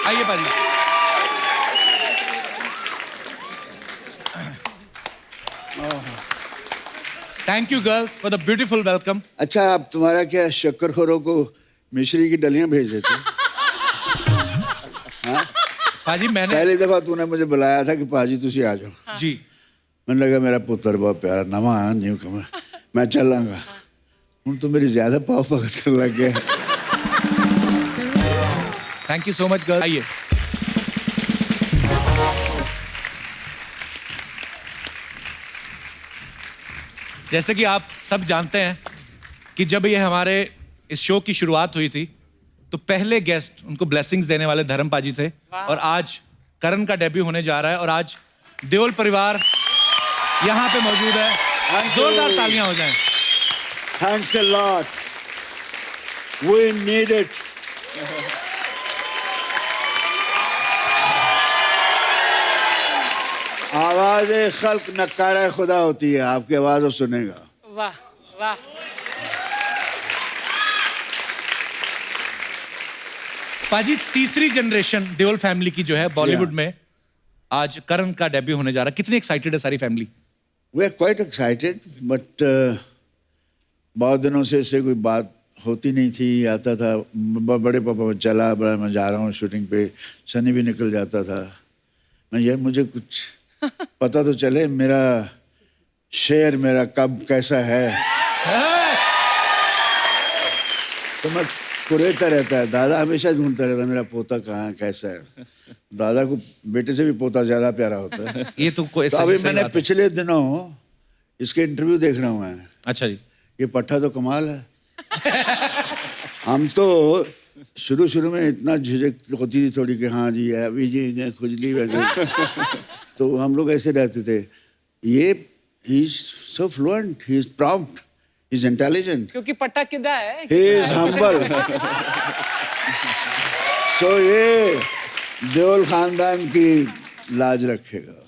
आइए पाजी। Thank you girls for the beautiful welcome. अच्छा, आप तुम्हारा क्या शक्करखोरों को मिश्री की डलियां भेज देते? हाँ? पाजी मैंने पहली दफा तूने मुझे बुलाया था कि पाजी तुसी आ जाओ। जी। मैंने लगा मेरा पुत्र बहुत प्यारा नवा न्यू कमर, मैं चलांगा। हूं तो मेरी ज्यादा पाव भगत करने लग गया। Thank you so much girl. आइए। जैसे कि आप सब जानते हैं कि जब ये हमारे इस शो की शुरुआत हुई थी तो पहले गेस्ट उनको ब्लेसिंग्स देने वाले धर्म पाजी थे, और आज करण का डेब्यू होने जा रहा है और आज देओल परिवार यहाँ पे मौजूद है। जोरदार तालियां हो जाएं। Thanks a lot. We need it. आवाज़ खल्क नक्कारा खुदा होती है, आपकी आवाज़ वो सुनेगा। वाह। वाह। पाजी तीसरी जनरेशन देओल फैमिली की जो है बॉलीवुड में आज करण का डेब्यू होने जा रहा है, कितनी एक्साइटेड है सारी family? We are quite excited but बहुत दिनों से इससे कोई बात होती नहीं थी। आता था बड़े पापा चला बड़ा मैं जा रहा हूँ शूटिंग पे, सनी भी निकल जाता था। मैं यार मुझे कुछ पता तो चले मेरा शेर मेरा कब कैसा है। तो मैं कुरेता रहता है, दादा हमेशा ढूंढता रहता है मेरा पोता कहाँ है कैसा है। दादा को बेटे से भी पोता ज्यादा प्यारा होता है। ये तो कोई तो अभी मैंने पिछले दिनों इसके इंटरव्यू देख रहा हूँ मैं। अच्छा जी। ये पट्टा तो कमाल है। हम तो शुरू में इतना झिझक होती थी थोड़ी कि हाँ जी है अभी जी खुजली वगैरह। तो हम लोग ऐसे रहते थे। ये he is so fluent, he is prompt, he is intelligent, क्योंकि पट्टा किदा है, ही इज हम्बल। सो ये देओल खानदान की लाज रखेगा।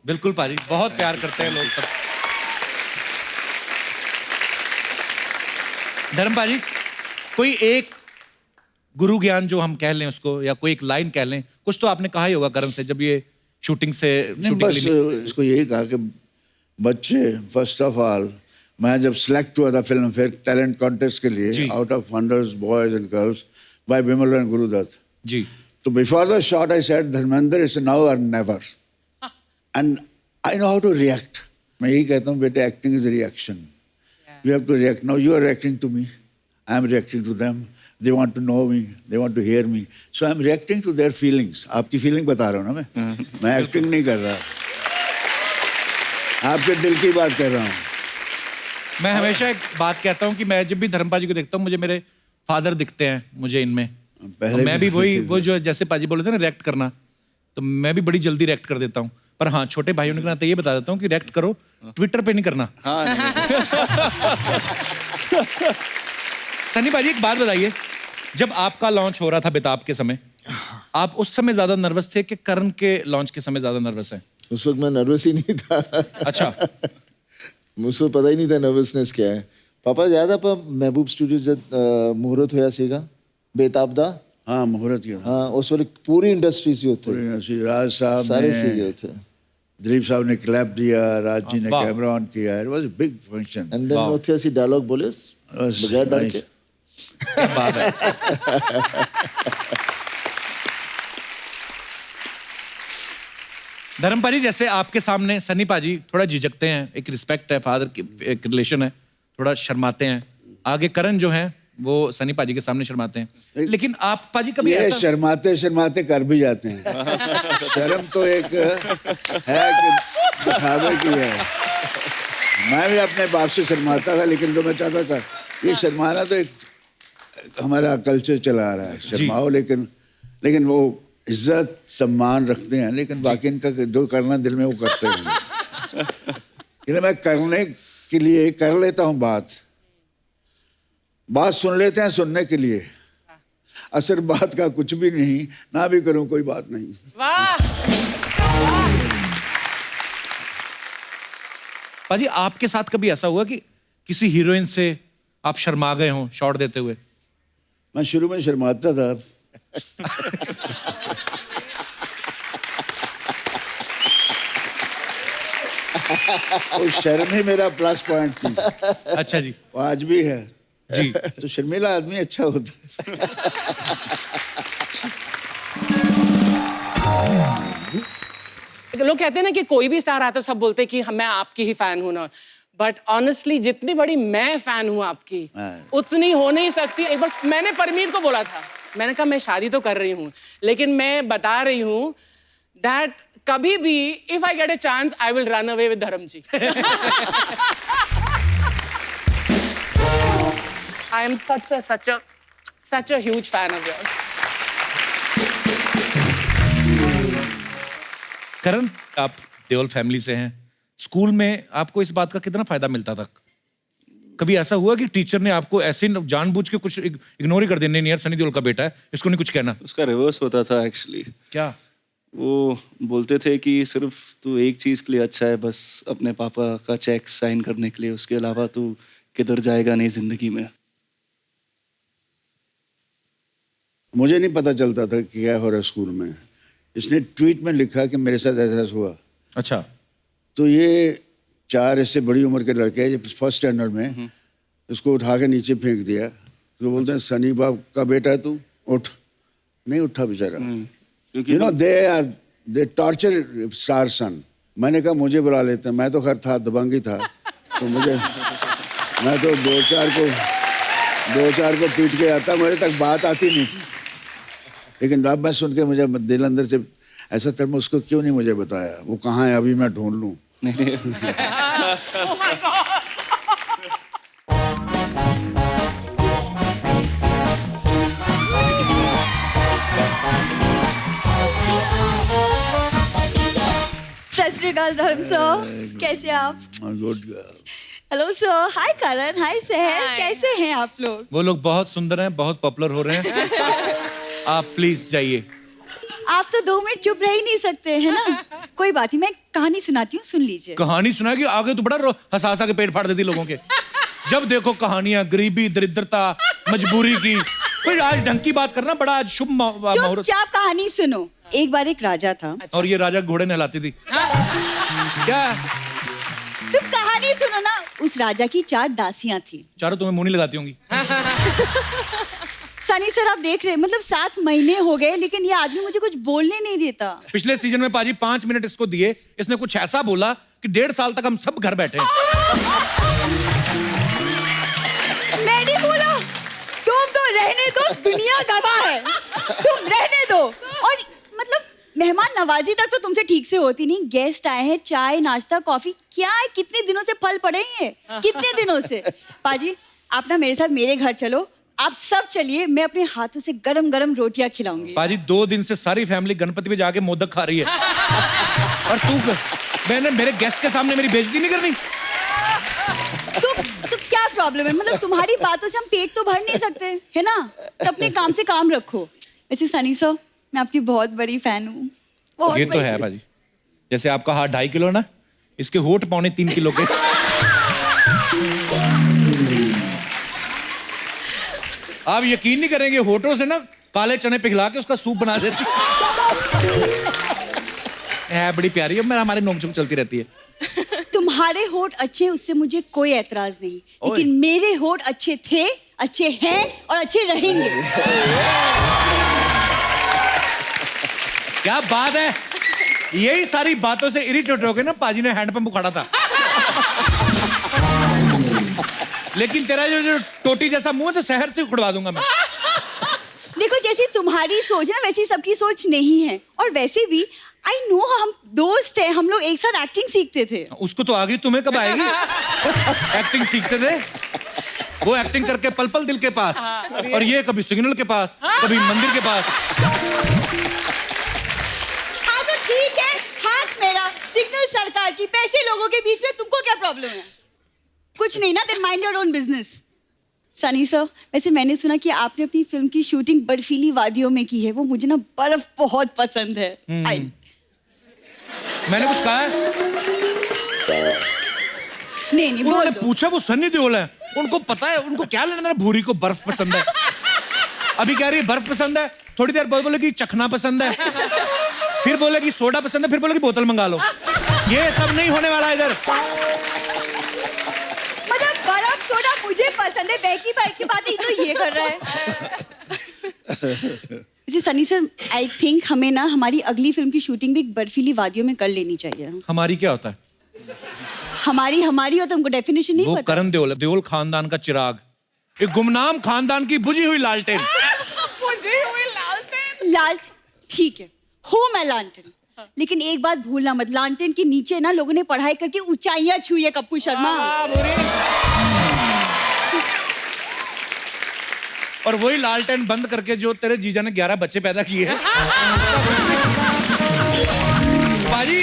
बिल्कुल पाजी, बहुत प्यार करते हैं लोग सब। धर्म पाजी, कोई एक गुरु ज्ञान जो हम कह लें उसको, या कोई एक लाइन कह लें, कुछ तो आपने कहा ही होगा करण से जब ये शूटिंग से बस इसको यही कहा कि बच्चे फर्स्ट ऑफ ऑल, मैं जब सिलेक्ट हुआ था फिल्म फेयर टैलेंट कॉन्टेस्ट के लिए out of hundreds boys and girls by Vimal and Gurudutt ji, तो before the shot I said Dharmendra it's now or never, and I know how to react. मैं यही कहता हूँ बेटे acting is reaction, you have to react. Now you are reacting to me, I am reacting to them. They want to know me, they want to hear me, so I am reacting to their feelings. आपकी feeling बता रहा हूँ ना मैं acting नहीं कर रहा, आपके दिल की बात कर रहा हूँ। मैं हमेशा एक बात कहता हूँ कि मैं जब भी धर्म पाजी को देखता हूँ मुझे मेरे फादर दिखते हैं मुझे इनमें। तो मैं भी वही वो जो जैसे पाजी बोले थे ना रिएक्ट करना, तो मैं भी बड़ी जल्दी रिएक्ट कर देता हूँ। पर हाँ, छोटे भाइयों ने कहना ये बता देता हूँ कि रिएक्ट करो, ट्विटर पे नहीं करना। सनी भाजी एक बात बताइए, जब आपका लॉन्च हो रहा था बेताब के समय, आप उस समय ज्यादा नर्वस थे कि करण के लॉन्च के समय ज्यादा नर्वस हैं? उस वक्त मैं नर्वस ही नहीं था। अच्छा। मुझको पता ही नहीं था नर्वसनेस क्या है। पापा याद आप महबूब स्टूडियो जब मुहूर्त होया सीगा बेताब दा? हाँ मुहूर्त किया। हाँ उस वक्त पूरी इंडस्ट्री से होते, पूरी इंडस्ट्री, राज साहब सारे सीगे होते, दिलीप साहब ने क्लैप दिया, राज जी ने कैमरा ऑन किया, it was a big function. And then नोथिया सी डायलॉग बोले बगैर डर के। क्या बात है। धर्म पाजी, जैसे आपके सामने सनी पाजी थोड़ा झिझकते हैं, एक रिस्पेक्ट है, फादर की एक रिलेशन है, थोड़ा शर्माते हैं। आगे करण जो है वो सनी पाजी के सामने शर्माते हैं, लेकिन आप पाजी कभी ये शर्माते शर्माते कर भी जाते हैं। शर्म तो एक है कि दिखावे की है। मैं भी अपने बाप से शर्माता था, लेकिन जो मैं चाहता था ये शर्माना तो एक हमारा कल्चर चला रहा है, शर्माओ, लेकिन वो इज्जत सम्मान रखते हैं, लेकिन बाकी इनका जो करना दिल में वो करते हैं। इसलिए मैं करने के लिए कर लेता हूँ, बात सुन लेते हैं सुनने के लिए, असर बात का कुछ भी नहीं, ना भी करूं कोई बात नहीं। वाह। पाजी, आपके साथ कभी ऐसा हुआ कि किसी हीरोइन से आप शर्मा गए हों शॉट देते हुए? मैं शुरू में शर्माता था। वो शर्म ही मेरा प्लस पॉइंट थी। अच्छा जी। वो आज भी है जी। तो शर्मीला आदमी अच्छा होता है। लोग कहते हैं ना कि कोई भी स्टार आता है सब बोलते हैं कि मैं आपकी ही फैन हूं ना, बट ऑनेस्टली जितनी बड़ी मैं फैन हूं आपकी उतनी हो नहीं सकती। एक बार मैंने परमीत को बोला था, मैंने कहा मैं शादी तो कर रही हूं, लेकिन मैं बता रही हूं दैट कभी भी if I get a chance I will run away with धर्म जी। I am such a huge fan of yours. करण, आप देओल फैमिली से हैं, स्कूल में आपको इस बात का कितना फायदा मिलता था? कभी ऐसा हुआ कि टीचर ने आपको ऐसे जानबूझ के कुछ इग्नोर ही कर देने, नहीं यार सनी देओल का बेटा है, इसको नहीं कुछ कहना? उसका रिवर्स होता था एक्चुअली। क्या? वो बोलते थे कि सिर्फ तू एक चीज़ के लिए अच्छा है, बस अपने पापा का चेक साइन करने के लिए, उसके अलावा तू किधर जाएगा नहीं जिंदगी में। मुझे नहीं पता चलता था कि क्या हो रहा है स्कूल में। इसने ट्वीट में लिखा कि मेरे साथ ऐसा हुआ। अच्छा। तो ये 4 इससे बड़ी उम्र के लड़के हैं, फर्स्ट स्टैंडर्ड में, इसको उठा के नीचे फेंक दिया। तो बोलते हैं सनी बाप का बेटा है तू, उठ। नहीं उठा बेचारा। You know they torture star son. मैंने कहा मुझे बुला लेते हैं, मैं तो खैर था, दबंगी था, तो मैं तो 2-4 को पीट के आता, मेरे तक बात आती नहीं थी। लेकिन अब मैं सुन के मुझे दिल अंदर से ऐसा था, उसको क्यों नहीं मुझे बताया, वो कहाँ है अभी मैं ढूंढ लूँ। सत श्री अकाल धर्म सर, कैसे आप? गुड। हेलो सर, हाय करण, हाय सहर, Hi. कैसे हैं आप लोग? वो लोग बहुत सुंदर हैं, बहुत पॉपुलर हो रहे हैं। आप प्लीज जाइए। आप तो 2 मिनट चुप रह ही नहीं सकते है ना। कोई बात नहीं, मैं कहानी सुनाती हूँ, सुन लीजिए। कहानी सुनाएगी? आगे तो बड़ा हंसा के पेट फाड़ देती लोगों के। जब देखो कहानियां, गरीबी, दरिद्रता, मजबूरी की। कोई आज ढंग की बात करना, बड़ा आज शुभ मुहूर्त। चुपचाप कहानी सुनो। एक बार एक राजा था। और ये राजा घोड़े नहलाती थी क्या? तुम कहानी सुनो ना। उस राजा की 4 दासियां थी। चारों तुम्हें मुंह नहीं लगाती होंगी। सनी सर आप देख रहे हैं, मतलब 7 महीने हो गए लेकिन ये आदमी मुझे कुछ बोलने नहीं देता। पिछले सीजन में पाजी 5 मिनट इसको दिए, इसने कुछ ऐसा बोला कि 1.5 साल तक हम सब घर बैठे हैं। नहीं बोला, तुम तो रहने दो, दुनिया गवाह है, तुम रहने दो। और मतलब मेहमान नवाजी तक तो तुमसे ठीक से होती नहीं। गेस्ट आए हैं, चाय नाश्ता कॉफी, क्या है, कितने दिनों से फल पड़े हैं, कितने दिनों से। पाजी आप ना मेरे साथ मेरे घर चलो, आप सब चलिए, मैं अपने हाथों से गरम गरम रोटियां खिलाऊंगी। पाजी 2 दिन से सारी फैमिली गणपति पे जाके मोदक खा रही है। और मैंने मेरे गेस्ट के सामने मेरी बेइज्जती नहीं करनी। तो क्या प्रॉब्लम है, मतलब तुम्हारी बातों से हम पेट तो भर नहीं सकते है ना, तो अपने काम से काम रखो। वैसे सनी सर, मैं आपकी बहुत बड़ी फैन हूँ। ये तो है पाजी। जैसे आपका हाथ 2.5 किलो ना, इसके होठ 3.25 किलो के। आप यकीन नहीं करेंगे, होठों से ना काले चने पिघला के उसका सूप बना देती है। बड़ी प्यारी है, मेरा हमारे नोक-झोंक चलती रहती है। तुम्हारे होठ अच्छे, उससे मुझे कोई एतराज नहीं, लेकिन मेरे होठ अच्छे थे, अच्छे हैं और अच्छे रहेंगे। क्या बात है। यही सारी बातों से इरिटेट हो गए ना, पाजी ने हैंडपंप उखाड़ा था। लेकिन तेरा जो टोटी जैसा मुंह है तो शहर से उखड़वा दूंगा मैं। देखो जैसी तुम्हारी सोच है ना, वैसी सबकी सोच नहीं है। और वैसे भी आई नो, हम दोस्त हैं, हम लोग एक साथ एक्टिंग सीखते थे। उसको तो आ गई, तुम्हें कब आएगी? एक्टिंग सीखते थे वो, एक्टिंग करके पल पल दिल के पास, और ये कभी सिग्नल के पास, कभी मंदिर के पास। हाँ तो ठीक है, हाथ मेरा, सिग्नल सरकार की, पैसे लोगों के बीच में, तुमको क्या प्रॉब्लम है? कुछ नहीं ना, then mind your own business. Sunny sir, वैसे मैंने सुना कि आपने अपनी फिल्म की शूटिंग बर्फीली वादियों में की है। वो मुझे ना बर्फ बहुत पसंद है। मैंने कुछ कहा है? नहीं उन्होंने पूछा, वो सनी देओल है, उनको पता है, उनको क्या लेना देना, भूरी को बर्फ पसंद है। अभी कह रही है बर्फ पसंद है, थोड़ी देर बाद बोलेगी चखना पसंद है, फिर बोलेगी सोडा पसंद है, फिर बोलेगी बोतल मंगा लो। ये सब नहीं होने वाला इधर। मतलब बर्फ सोडा मुझे पसंद है, बहकी भाई की बात ही तो ये कर रहा है। सनी सर, आई थिंक हमें ना हमारी अगली फिल्म की शूटिंग भी बर्फीली वादियों में कर लेनी चाहिए। हमारी क्या होता है? हमारी हो तो हमको डेफिनेशन नहीं वो पता। करण देओल, देओल खानदान का चिराग, एक गुमनाम खानदान की बुझी हुई लालटेन। ठीक है, हो मैं लालटेन, लेकिन एक बात भूलना मत, लालटेन के नीचे ना लोगों ने पढ़ाई करके ऊंचाइयां छुई है कप्पू शर्मा। और वही लालटेन बंद करके जो तेरे जीजा ने 11 बच्चे पैदा किए हैं। बाजी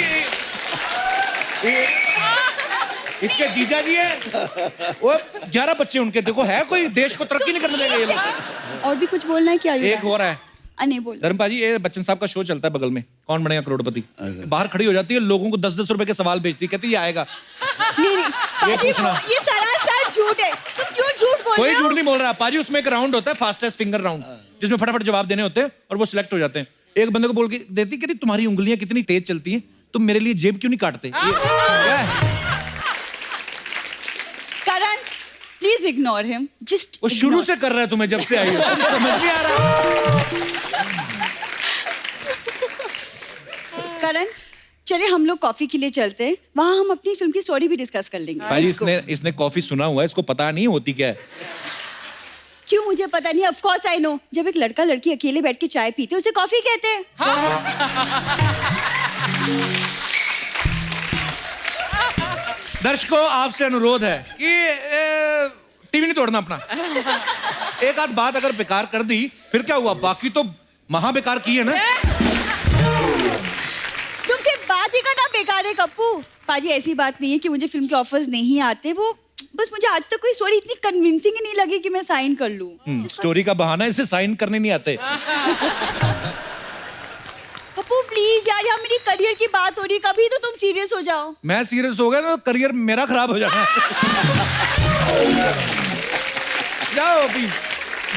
इसके जीजा जी है, वो 11 बच्चे उनके, देखो है कोई, देश को तरक्की नहीं करने देंगे ये लोग। और भी कुछ बोलना है क्या? एक हो रहा है, नहीं बोल। धर्म पाजी, ये बच्चन साहब का शो चलता है बगल में, कौन बनेगा करोड़पति। बाहर खड़ी हो जाती है, लोगों को 10-10 रुपए के सवाल बेचती, कहती है ये आएगा। नहीं, ये सरासर झूठ झूठ है, तुम क्यों झूठ बोल कोई रहे हो? झूठ नहीं बोल रहा पाजी। उसमें एक राउंड होता है फास्टेस्ट फिंगर राउंड, जिसमें फटाफट जवाब देने होते हैं और वो सिलेक्ट हो जाते हैं। एक बंदे को बोल के देती कि तुम्हारी उंगलियां कितनी तेज चलती हैं, तुम मेरे लिए जेब क्यों नहीं काटते? करण, प्लीज इग्नोर हिम। जस्ट वो शुरू से कर रहा है तुम्हें, जब से आई हो। समझ नहीं आ रहा। करण, चले हम लोग कॉफी के लिए चलते हैं, वहाँ हम अपनी फिल्म की स्टोरी भी डिस्कस कर लेंगे। भाई इसने कॉफी सुना हुआ है, इसको पता नहीं होती क्या है। क्यों मुझे पता नहीं, ऑफ कोर्स आई नो। जब एक लड़का लड़की अकेले बैठ के चाय पीते उसे कॉफी कहते हैं। दर्शकों, आपसे अनुरोध है कि टीवी नहीं तोड़ना अपना। एक आध बात अगर बेकार कर दी फिर क्या हुआ, बाकी तो महा बेकार की है ना। तुमसे बात ही करना बेकार है कप्पू। पाजी, ऐसी बात नहीं है कि मुझे फिल्म के ऑफर्स नहीं आते, वो बस मुझे आज तक कोई स्टोरी इतनी कन्विंसिंग ही नहीं लगी कि मैं साइन कर लूं। स्टोरी का बहाना, इसे साइन करने नहीं आते। कप्पू प्लीज यार, यहाँ मेरी करियर की बात हो रही, कभी तो तुम सीरियस हो जाओ। मैं सीरियस हो गया ना, करियर मेरा खराब हो जाना। जाओ अभी,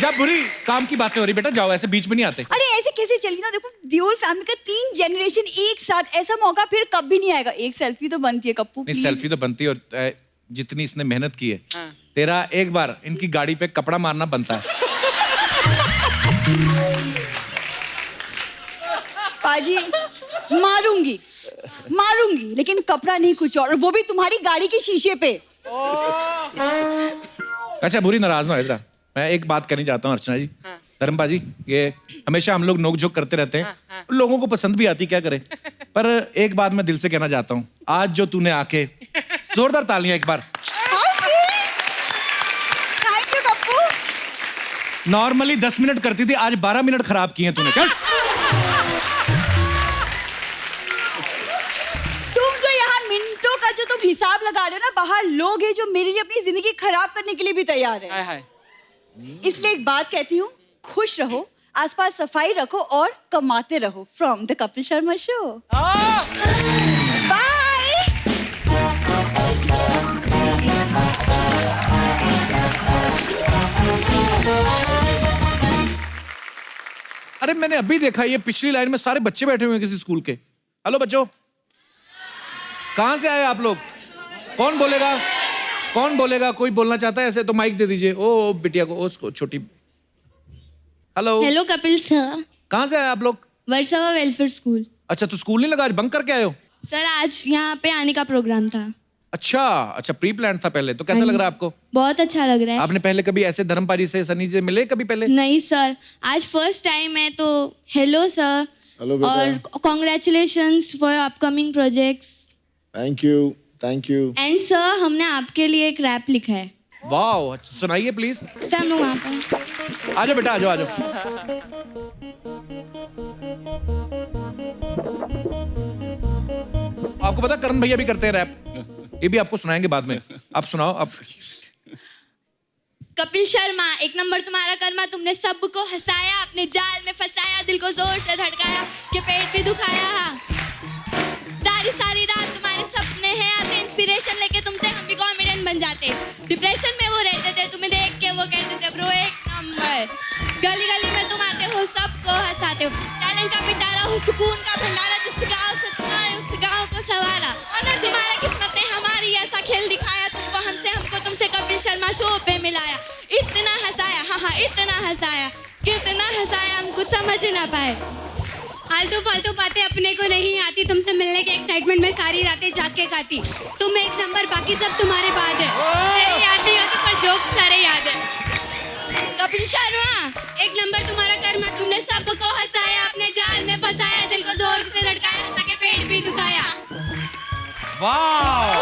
जब बुरी काम की बातें हो रही बेटा, जाओ, ऐसे बीच में नहीं आते। अरे ऐसे कैसे चली ना, देखो दियोल फैमिली का 3 जनरेशन एक साथ, ऐसा मौका फिर कभी नहीं आएगा। एक सेल्फी तो बनती है कप्पू नहीं, प्लीज। सेल्फी तो बनती है, और जितनी इसने मेहनत की है, तेरा एक बार इनकी गाड़ी पे कपड़ा मारना बनता है। पाजी, मारूंगी लेकिन कपड़ा नहीं, कुछ और वो भी तुम्हारी गाड़ी के शीशे पे। अच्छा बुरी नाराज ना हो इधर, मैं एक बात करनी चाहता हूँ अर्चना जी। धर्मपा जी, ये हमेशा हम लोग नोक-झोंक करते रहते हैं, लोगों को पसंद भी आती, क्या करें। पर एक बात मैं दिल से कहना चाहता हूँ, आज जो तूने आके जोरदार तालियां एक बार। Thank you Kappu. Normally 10 minute करती थी, आज 12 मिनट खराब किए तूने। चल तुम जो यहाँ मिनटों का जो तुम हिसाब लगा रहे हो ना, बाहर लोग हैं जो मेरे लिए अपनी जिंदगी खराब करने के लिए भी तैयार है। इसलिए एक बात कहती हूँ, खुश रहो, आसपास सफाई रखो और कमाते रहो। From the Kapil Sharma show. Bye. अरे मैंने अभी देखा, ये पिछली लाइन में सारे बच्चे बैठे हुए हैं किसी स्कूल के। हेलो बच्चों, कहां से आए आप लोग? कौन बोलेगा? कोई बोलना चाहता है ऐसे तो माइक दे दीजिए। ओ बिटिया को, उसको छोटी। हेलो। Hello Kapil sir. कहां से आए आप लोग? Versova welfare school. अच्छा, तो स्कूल नहीं लगा, आज बंक करके आए हो? सर आज यहाँ पे आने का प्रोग्राम था। अच्छा, प्री प्लान था पहले, तो कैसा लग रहा है आपको? बहुत अच्छा लग रहा है। आपने पहले कभी ऐसे धर्मपाजी से, सनी से मिले कभी पहले? नहीं सर, आज फर्स्ट टाइम है, तो हेलो सर। हेलो बेटा। और congratulations for upcoming projects. Thank you. And sir, हमने आपके लिए एक रैप लिखा है। वाह, सुनाइए प्लीज। सर हम लोग वहाँ पर। आ जाओ बेटा, आ जाओ। आपको पता करण भैया भी करते हैं रैप, ये भी आपको सुनाएंगे बाद में। आप सुनाओ आप। कपिल शर्मा, एक नंबर तुम्हारा कर्मा, तुमने सबको हंसाया, अपने जाल में फंसाया, दिल को जोर से धड़काया, के पेट भी दुखाया। सारी रात तुम्हारे सपने हैं आते, इंस्पिरेशन लेके तुमसे हम भी कॉमेडियन बन जाते। डिप्रेशन में वो रहते थे, तुम्हें देख के वो कहते थे ब्रो एक नंबर। गली में तुम आते हो, सबको हंसाते हो, टैलेंट का पिटारा हो, सुकून का भंडारा, जिस गाँव से तुम आए उस गाँव को सवारा। ऑनर तुम्हारा, किस्मत ने हमारी ऐसा खेल दिखाया, हमको तुमसे कपिल शर्मा शो पे मिलाया। इतना हंसाया, हाँ इतना हंसाया, कितना हंसाया हम कुछ समझ ना पाए। फालतू बातें अपने को नहीं आती, तुमसे मिलने के एक्साइटमेंट में सारी रातें जाग के गाती। तुम एक नंबर, बाकी सब तुम्हारे बाद है। तेरी याद नहीं होती पर जोक सारे याद है। कपिल शर्मा, एक नंबर तुम्हारा कर्मा, तुमने सबको हंसाया, अपने जाल में फंसाया, दिल को जोर से धड़काया, हंसा के पेट भी दुखाया। वाह।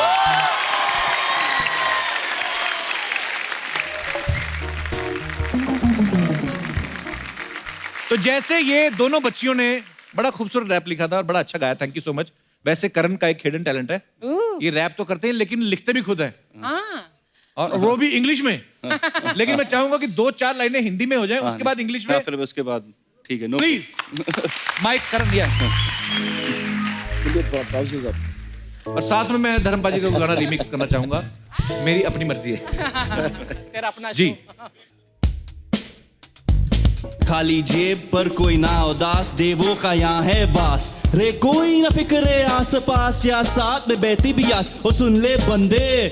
तो जैसे ये दोनों बच्चियों ने बड़ा खूबसूरत रैप लिखा था और बड़ा अच्छा गाया, थैंक यू सो मच। वैसे करण का एक हिडन टैलेंट है, ये रैप तो करते हैं लेकिन लिखते भी खुद हैं, और वो भी इंग्लिश में। लेकिन मैं चाहूंगा कि 2-4 लाइनें हिंदी में हो जाएं, उसके बाद इंग्लिश में। फिर उसके बाद ठीक है, नो प्लीज। माइक करण दिया। और साथ में मैं धर्म पाजी का गाना रिमिक्स करना चाहूंगा, मेरी अपनी मर्जी है। तेरा अपना जी। खाली जेब पर कोई ना उदास, देवों का यहाँ है वास। रे कोई ना फिक्रे आस पास, या साथ में बहती भी आस। ओ सुन ले बंदे,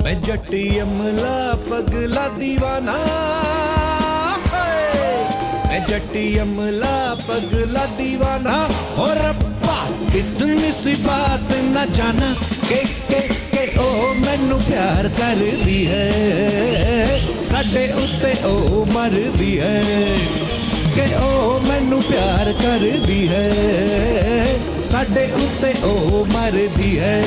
मैं जट्टी अमला पगला दीवाना, मैं जट्टी अमला पगला दीवाना। और रब्बा इतनी सी बात न जाना के ओ मैनू प्यार कर दी है, साडे उत्ते ओ मर दी है। के ओ मैनू प्यार कर दी है, साडे उत्ते ओ मर दी है।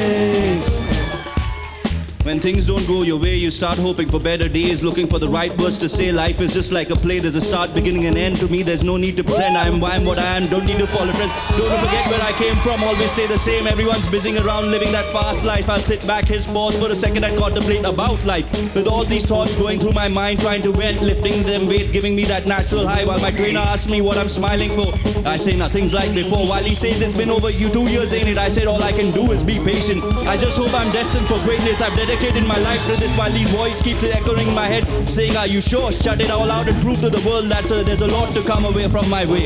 when things don't go your way, you start hoping for better days, looking for the right words to say. Life is just like a play, there's a start, beginning and end. To me, there's no need to pretend I am what I am, don't need to follow trends. Don't forget where I came from, always stay the same. Everyone's busying around, living that fast life. I'll sit back, his pause for a second and contemplate about life. With all these thoughts going through my mind, trying to vent, lifting them weights, giving me that natural high. While my trainer asks me what I'm smiling for, I say nothing's like before. While he says it's been over 2 years, ain't it? I said all I can do is be patient. I just hope I'm destined for greatness. I've dedicated my life to this, while these voice keeps echoing in my head, saying are you sure? Shut it all out and prove to the world that there's a lot to come away from my way.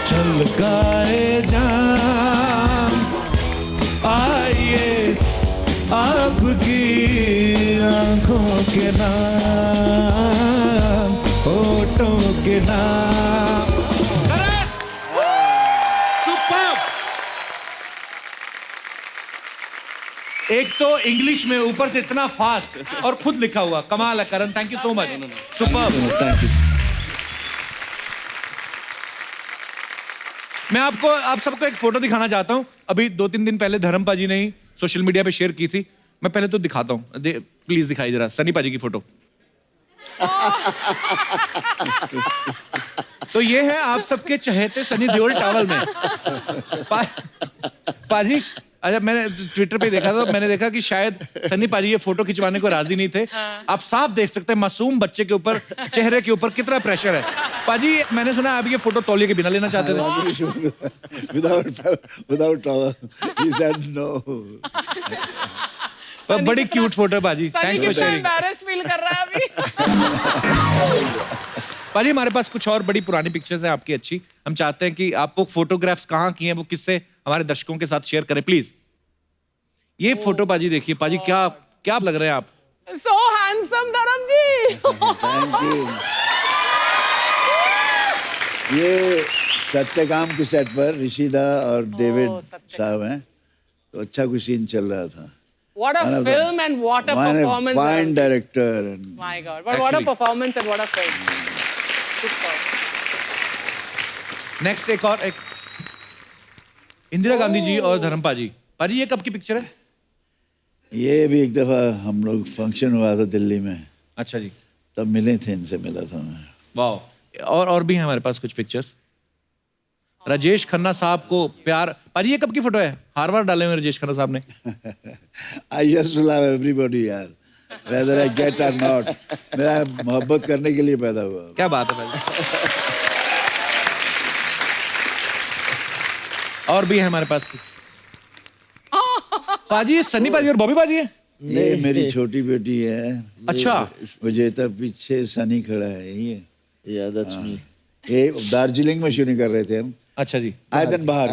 छलकाए जाम आइए आपकी आंखों के नाम, होठों के नाम। एक तो इंग्लिश में ऊपर से इतना फास्ट और खुद लिखा हुआ, कमाल है Karan, thank you so much, superb. Thank you. मैं आप सबको एक फोटो दिखाना चाहता हूं। अभी 2-3 दिन पहले धर्म पाजी ने ही सोशल मीडिया पे शेयर की थी। मैं पहले तो दिखाता हूं, प्लीज दिखाई जरा सनी पाजी की फोटो। तो ये है आप सबके चहेते सनी देओल टॉवल में। पाजी, अच्छा मैंने ट्विटर पे देखा था, मैंने देखा कि शायद सनी पाजी ये फोटो खिंचवाने को राजी नहीं थे। आप साफ देख सकते हैं मासूम बच्चे के ऊपर, चेहरे के ऊपर कितना प्रेशर है। पाजी मैंने सुना आप ये फोटो तौलिए के बिना लेना चाहते थे। without towel. He said no. बड़ी क्यूट फोटो है पाजी, thanks for sharing. Embarrassed feel कर रहा है अभी। पाजी हमारे पास कुछ और बड़ी पुरानी पिक्चर्स हैं आपकी अच्छी, हम चाहते हैं कि आप वो फोटोग्राफ्स कहाँ की हैं, वो किससे हमारे दर्शकों के साथ शेयर करें प्लीज। ये फोटो पाजी देखिए, पाजी क्या लग रहे हैं आप? So handsome धर्म जी। Thank you. ये सत्यकाम के सेट पर ऋषिदा और डेविड साहब हैं, तो अच्छा कुछ सीन चल रहा था। What a film and what a performance. Fine director and my God, but what a performance and what a film. Next एक इंदिरा गांधी जी और धर्म पाजी। पाजी ये कब की पिक्चर है? ये भी एक दफा हम लोग फंक्शन हुआ था दिल्ली में। अच्छा जी। तब मिले थे, इनसे मिला था मैं। वाह। और भी हैं हमारे पास कुछ पिक्चर्स। राजेश खन्ना साहब को प्यार। पाजी ये कब की फोटो है? हार वार डाले हुए राजेश खन्ना साहब ने। I used to love everybody यार, whether I get or not. मैं मोहब्बत करने के लिए पैदा हुआ। क्या बात है पाजी। और भी है हमारे पास। पाजी ये सनी पाजी और बॉबी पाजी है? ये मेरी छोटी बेटी है। अच्छा। विजेता पीछे सनी खड़ा है, यही है। Yeah, that's me. ये दार्जिलिंग में शूटिंग कर रहे थे हम। अच्छा जी। आयदन बहार।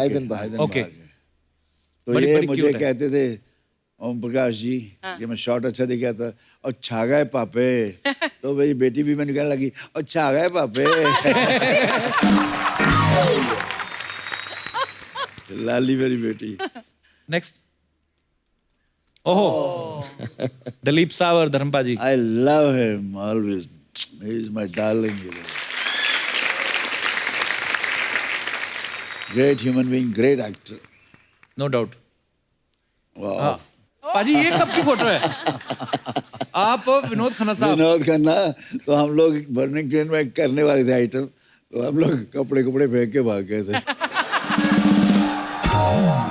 ओके। तो ये मुझे कहते थे ओम प्रकाश जी कि मैं शॉट अच्छा दिखा था, और छा गए पापे। तो मेरी बेटी भी मैंने कहने लगी और छा गए पापे। लाली मेरी बेटी। नेक्स्ट। ओहो, दिलीप साहब और धर्मपा जी। I love him always. He is my darling. Great human being, great actor. No doubt. Wow. पाजी ये कब की फोटो है? आप विनोद खन्ना साहब। विनोद खन्ना, तो हम लोग बर्निंग ट्रेन में करने वाले थे आइटम, तो हम लोग कपड़े फेंक के भाग गए थे।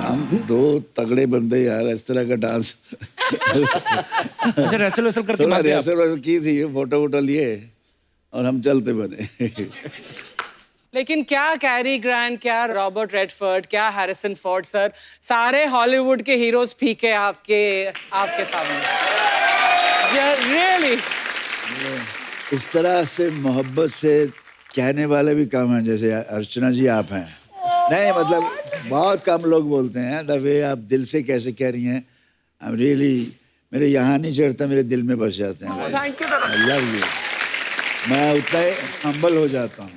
हम दो तगड़े बंदे यार, इस तरह का डांस अच्छा रेसल वेसल करके थोड़ा भागे आप? रिहर्सल की थी, फोटो वोटो लिए और हम चलते बने। लेकिन क्या कैरी ग्रांट, क्या रॉबर्ट रेडफोर्ड, क्या हैरिसन फोर्ड सर, सारे हॉलीवुड के हीरोज फीके आपके सामने। रियली इस तरह से मोहब्बत से कहने वाले भी कम हैं, जैसे अर्चना जी आप हैं। नहीं मतलब बहुत कम लोग बोलते हैं द वे आप दिल से कैसे कह रही हैं। आई एम रियली, मेरे यहाँ नहीं चढ़ता, मेरे दिल में बस जाते हैं। Thank you. I love you. मैं उतना ही हम्बल हो जाता हूँ।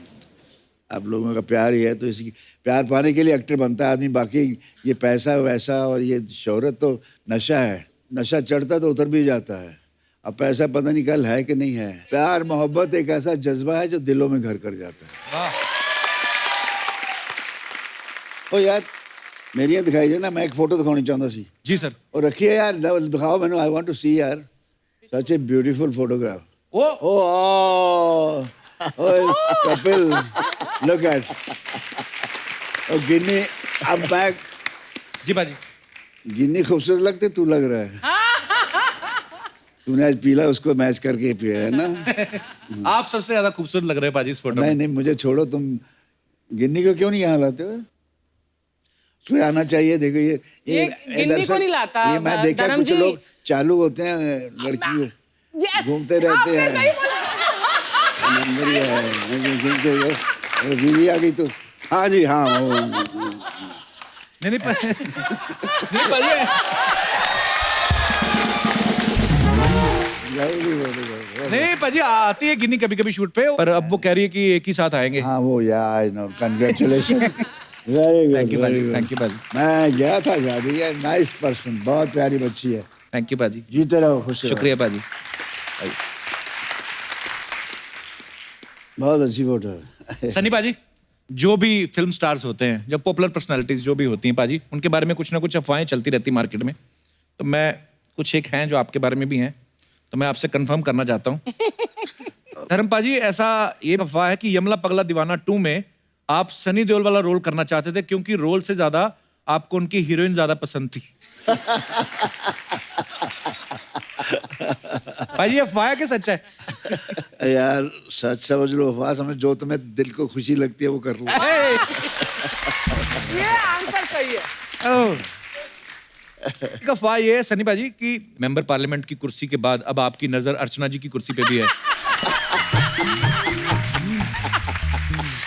आप लोगों का प्यार ही है, तो इसकी प्यार पाने के लिए एक्टर बनता है आदमी। बाकी ये पैसा वैसा और ये शोहरत तो नशा है, नशा चढ़ता तो उतर भी जाता है। अब पैसा पता नहीं कल है कि नहीं है। प्यार मोहब्बत एक ऐसा जज्बा है जो दिलों में घर कर जाता है। ओ यार मेरी यहाँ दिखाई दे ना, मैं एक फोटो दिखानी चाहता सी। जी सर। और रखिए यार, दिखाओ मैंने, आई वांट टू सी यार, such a beautiful photograph. Oh Kapil, look at. और गिन्नी, अब मैं जी बाजी, गिन्नी खूबसूरत लगते तू लग रहा है। तूने आज पीला उसको मैच करके पिया है ना। आप सबसे ज्यादा खूबसूरत लग रहे हैं पाजी इस फोटो में। नहीं नहीं मुझे छोड़ो, तुम गिन्नी को क्यों नहीं यहाँ लाते हो? उसमें आना चाहिए। देखो ये गिन्नी को नहीं लाता। ये मैं देखा कुछ लोग चालू होते हैं, लड़की घूमते रहते हैं। नंबर ही है, बीवी आ गई तो हाँ जी हाँ वो नहीं नहीं पाजी आती है गिन्नी कभी कभी शूट पे, पर अब वो कह रही है कि एक ही साथ आएंगे। हाँ वो यार I know, congratulation, very good, thank you पाजी, थैंक यू पाजी। मैं गया था शादी है, नाइस पर्सन, बहुत प्यारी बच्ची है। थैंक यू पाजी, जीते रहो, खुश रहो। शुक्रिया पाजी। बहुत अच्छी फोटो है। सनी पाजी, जो भी फिल्म स्टार्स होते हैं, जो पॉपुलर पर्सनालिटीज जो भी होती हैं पाजी, उनके बारे में कुछ ना कुछ अफवाहें चलती रहती मार्केट में। तो मैं कुछ एक हैं जो आपके बारे में भी हैं, तो मैं आपसे कंफर्म करना चाहता हूँ। धर्म पाजी, ऐसा ये अफवाह है कि यमला पगला दीवाना 2 में आप सनी देओल वाला रोल करना चाहते थे, क्योंकि रोल से ज्यादा आपको उनकी हीरोइन ज्यादा पसंद थी। भाई ये अफवाह है कि सच है? यार सच समझ लो, अफवाह समझ, जो तुम्हें दिल को खुशी लगती है वो कर लो। ये आंसर सही है। एक अफवाह ये है सनी भाजी कि मेंबर पार्लियामेंट की कुर्सी के बाद अब आपकी नजर अर्चना जी की कुर्सी पे भी है।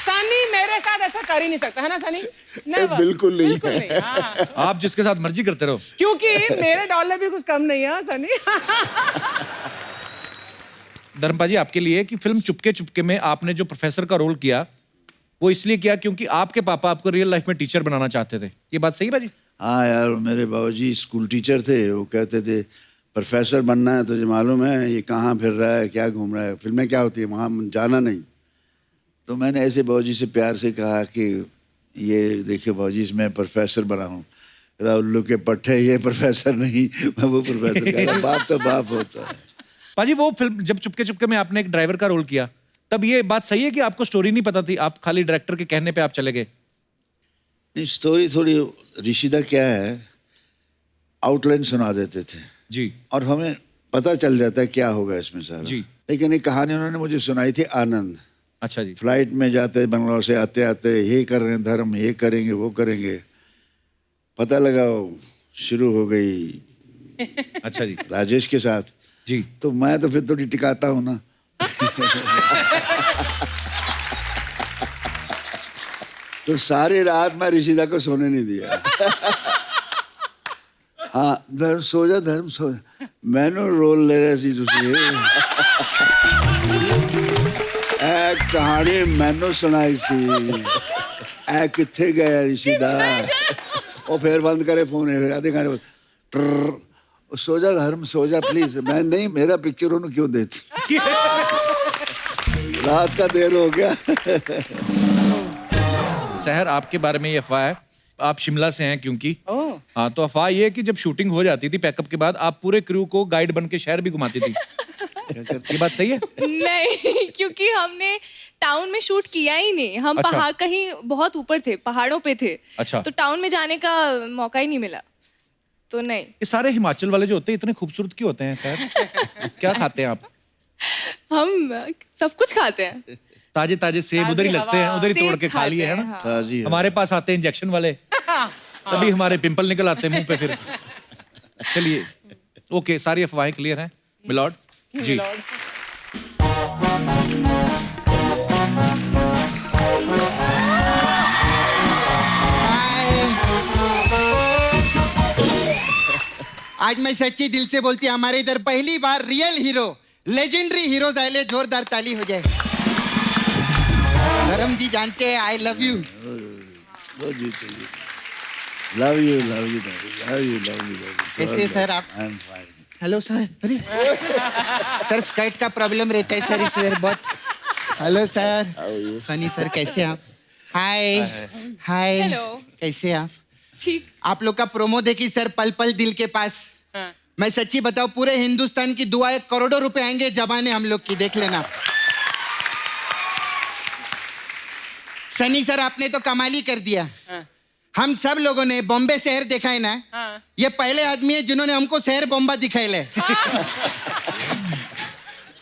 सनी मेरे साथ ऐसा कर ही नहीं सकता है ना सनी? Never. बिल्कुल नहीं बिल्कुल नहीं। हाँ। आप जिसके साथ मर्जी करते रहो, क्योंकि मेरे डॉलर भी कुछ कम नहीं है सनी। धर्मपा जी आपके लिए कि फिल्म चुपके चुपके में आपने जो प्रोफेसर का रोल किया वो इसलिए किया क्योंकि आपके पापा आपको रियल लाइफ में टीचर बनाना चाहते थे, ये बात सही बाजी? हाँ यार, मेरे बाबूजी स्कूल टीचर थे, वो कहते थे प्रोफेसर बनना है तुझे मालूम है, ये कहाँ फिर रहा है, क्या घूम रहा है, फिल्में क्या होती है, वहाँ जाना नहीं। तो मैंने ऐसे बाबूजी से प्यार से कहा कि ये देखिए बाबूजी मैं प्रोफेसर बना हूँ। उल्लू के पट्टे, ये प्रोफेसर नहीं, मैं वो प्रोफेसर कहता, बाप तो बाप होता है। पाजी वो फिल्म जब चुपके चुपके में आपने एक ड्राइवर का रोल किया, तब ये बात सही है कि आपको स्टोरी नहीं पता थी, आप खाली डायरेक्टर के कहने पे आप चले गए? नहीं, स्टोरी थोड़ी ऋषिदा क्या है, आउटलाइन सुना देते थे जी, और हमें पता चल जाता है क्या होगा इसमें सारा जी। लेकिन एक कहानी उन्होंने मुझे सुनाई थी, आनंद। अच्छा जी। फ्लाइट में जाते बंगलौर से आते आते ये कर रहे हैं धर्म, ये करेंगे वो करेंगे, पता लगा शुरू हो गई अच्छा जी राजेश के साथ जी। तो मैं तो फिर थोड़ी टिकाता हूँ ना। तो सारी रात मैं ऋषिदा को सोने नहीं दिया। हाँ धर्म सो जा, धर्म सो जा, मैंने रोल ले रहा सी तुझे एक कहानी मैनू सुनाई सी, ए किथे गया ऋषिदा, वो फिर बंद करे फोन, आधे घंटे बाद सो जा धर्म सो जा प्लीज। मैं नहीं, मेरा पिक्चर उन्होंने क्यों देती, रात का देर हो गया। शहर आपके बारे में ये अफवाह है, आप शिमला से हैं क्योंकि हाँ, तो अफवाह ये है कि जब शूटिंग हो जाती थी पैकअप के बाद आप पूरे क्रू को गाइड बन के शहर भी घुमाती थी। ये बात सही है? नहीं, क्योंकि हमने टाउन में शूट किया ही नहीं, हम अच्छा। पहाड़ कहीं बहुत ऊपर थे, पहाड़ों पे थे। अच्छा। तो टाउन में जाने का मौका ही नहीं मिला, तो नहीं। ये सारे हिमाचल वाले जो होते हैं इतने खूबसूरत क्यों होते हैं सर? क्या खाते हैं आप? हम सब कुछ खाते हैं। ताजे ताजे सेब उधर ही लगते हैं, उधर ही तोड़ के खा लिए है ना। ताजी है। हमारे पास आते हैं इंजेक्शन वाले, तभी हमारे पिंपल निकल आते हैं मुंह पे फिर। चलिए, ओके, सारी अफवाहें क्लियर हैं मिलॉर्ड जी। आज मैं सच्ची दिल से बोलती हूँ, हमारे इधर पहली बार रियल हीरो, लेजेंडरी हीरोज आए, जोरदार ताली हो जाए। धर्म जी जानते हैं I love you. Love you love you love you love you. कैसे सर आप? I am fine. Hello sir. अरे सर स्कर्ट का प्रॉब्लम रहता है सर इस बार बहुत। Hello sir. सनी सर कैसे आप? हाय हाय। हेलो। कैसे आप? ठीक। आप लोग का प्रोमो देखी सर, पल पल दिल के पास। मैं सच्ची बताऊं, पूरे हिंदुस्तान की दुआएं, करोड़ों रुपए आएंगे जबाने हम लोग की, देख लेना। सनी सर आपने तो कमाल ही कर दिया। हम सब लोगों ने बॉम्बे शहर देखा है ना, ये पहले आदमी है जिन्होंने हमको शहर बॉम्बा दिखाए।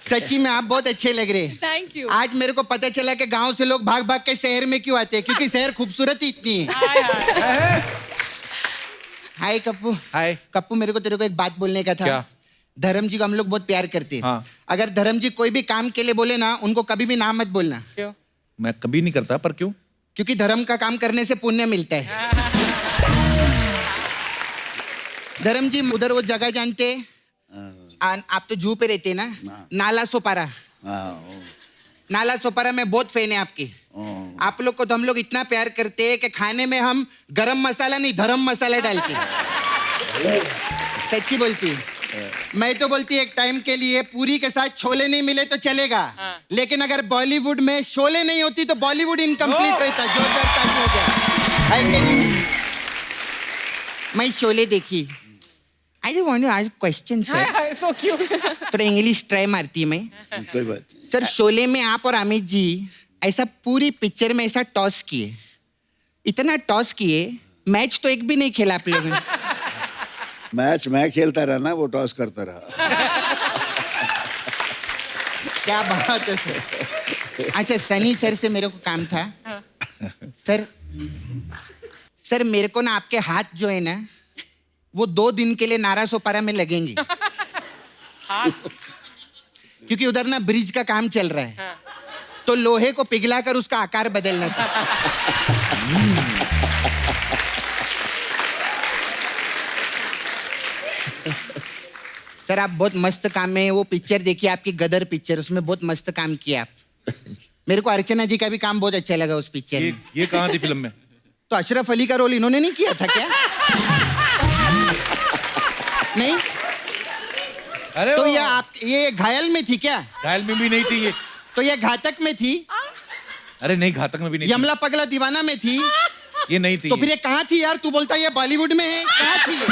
सच्ची में आप बहुत अच्छे लग रहे हैं। Thank you. आज मेरे को पता चला कि गांव से लोग भाग भाग के शहर में क्यों आते हैं, क्योंकि शहर खूबसूरत ही इतनी है। हाय कप्पू। हाय कप्पू, मेरे को तेरे को एक बात बोलने का था। क्या? धर्म जी को हम लोग बहुत प्यार करते हैं। हाँ। अगर धर्म जी कोई भी काम के लिए बोले ना, उनको कभी भी ना मत बोलना। क्यों? मैं कभी नहीं करता, पर क्यों? क्योंकि धर्म का काम करने से पुण्य मिलता है। धर्म जी उधर वो जगह जानते हैं? आप तो जू पे रहते हैं ना, नाला सोपारा। नाला सोपारा में बहुत फैन है आपकी। आप लोग को तो हम लोग इतना प्यार करते हैं कि खाने में हम गरम मसाला नहीं, धर्म मसाला डालते हैं। सच्ची बोलती। मैं तो बोलती एक टाइम के लिए पूरी के साथ छोले नहीं मिले तो चलेगा, लेकिन अगर बॉलीवुड में शोले नहीं होती तो बॉलीवुड इनकम्प्लीट रहता। जोरदार ताली हो जाए। है कि नहीं? मैं शोले देखी। I just want to ask question sir. So cute. थोड़ा इंग्लिश ट्राई मारती है मैं। कोई बात नहीं। सर शोले में आप और अमित जी ऐसा पूरी पिक्चर में ऐसा टॉस किए, इतना टॉस किए, मैच तो एक भी नहीं खेला आप लोगों ने। मैच मैं खेलता रहा ना, वो टॉस करता रहा। क्या बात है सर। अच्छा, सनी सर से मेरे को काम था। सर मेरे को ना आपके हाथ जो है ना, वो 2 दिन के लिए नारा सोपारा में लगेंगे। क्योंकि उधर ना ब्रिज का काम चल रहा है, तो लोहे को पिघलाकर उसका आकार बदलना था। सर आप बहुत मस्त काम में, वो पिक्चर देखिए आपकी गदर पिक्चर, उसमें बहुत मस्त काम किया आप। मेरे को अर्चना जी का भी काम बहुत अच्छा लगा उस पिक्चर में। ये कहाँ थी फिल्म में? तो अशरफ अली का रोल इन्होंने नहीं किया था क्या? नहीं? अरे तो ये घायल में थी क्या? घायल में भी नहीं थी ये। तो ये घातक में थी? अरे नहीं, घातक में भी नहीं यमला पगला दीवाना में थी? ये नहीं थी। तो फिर ये कहाँ थी यार? तू बोलता ये बॉलीवुड में है, कहाँ थी ये?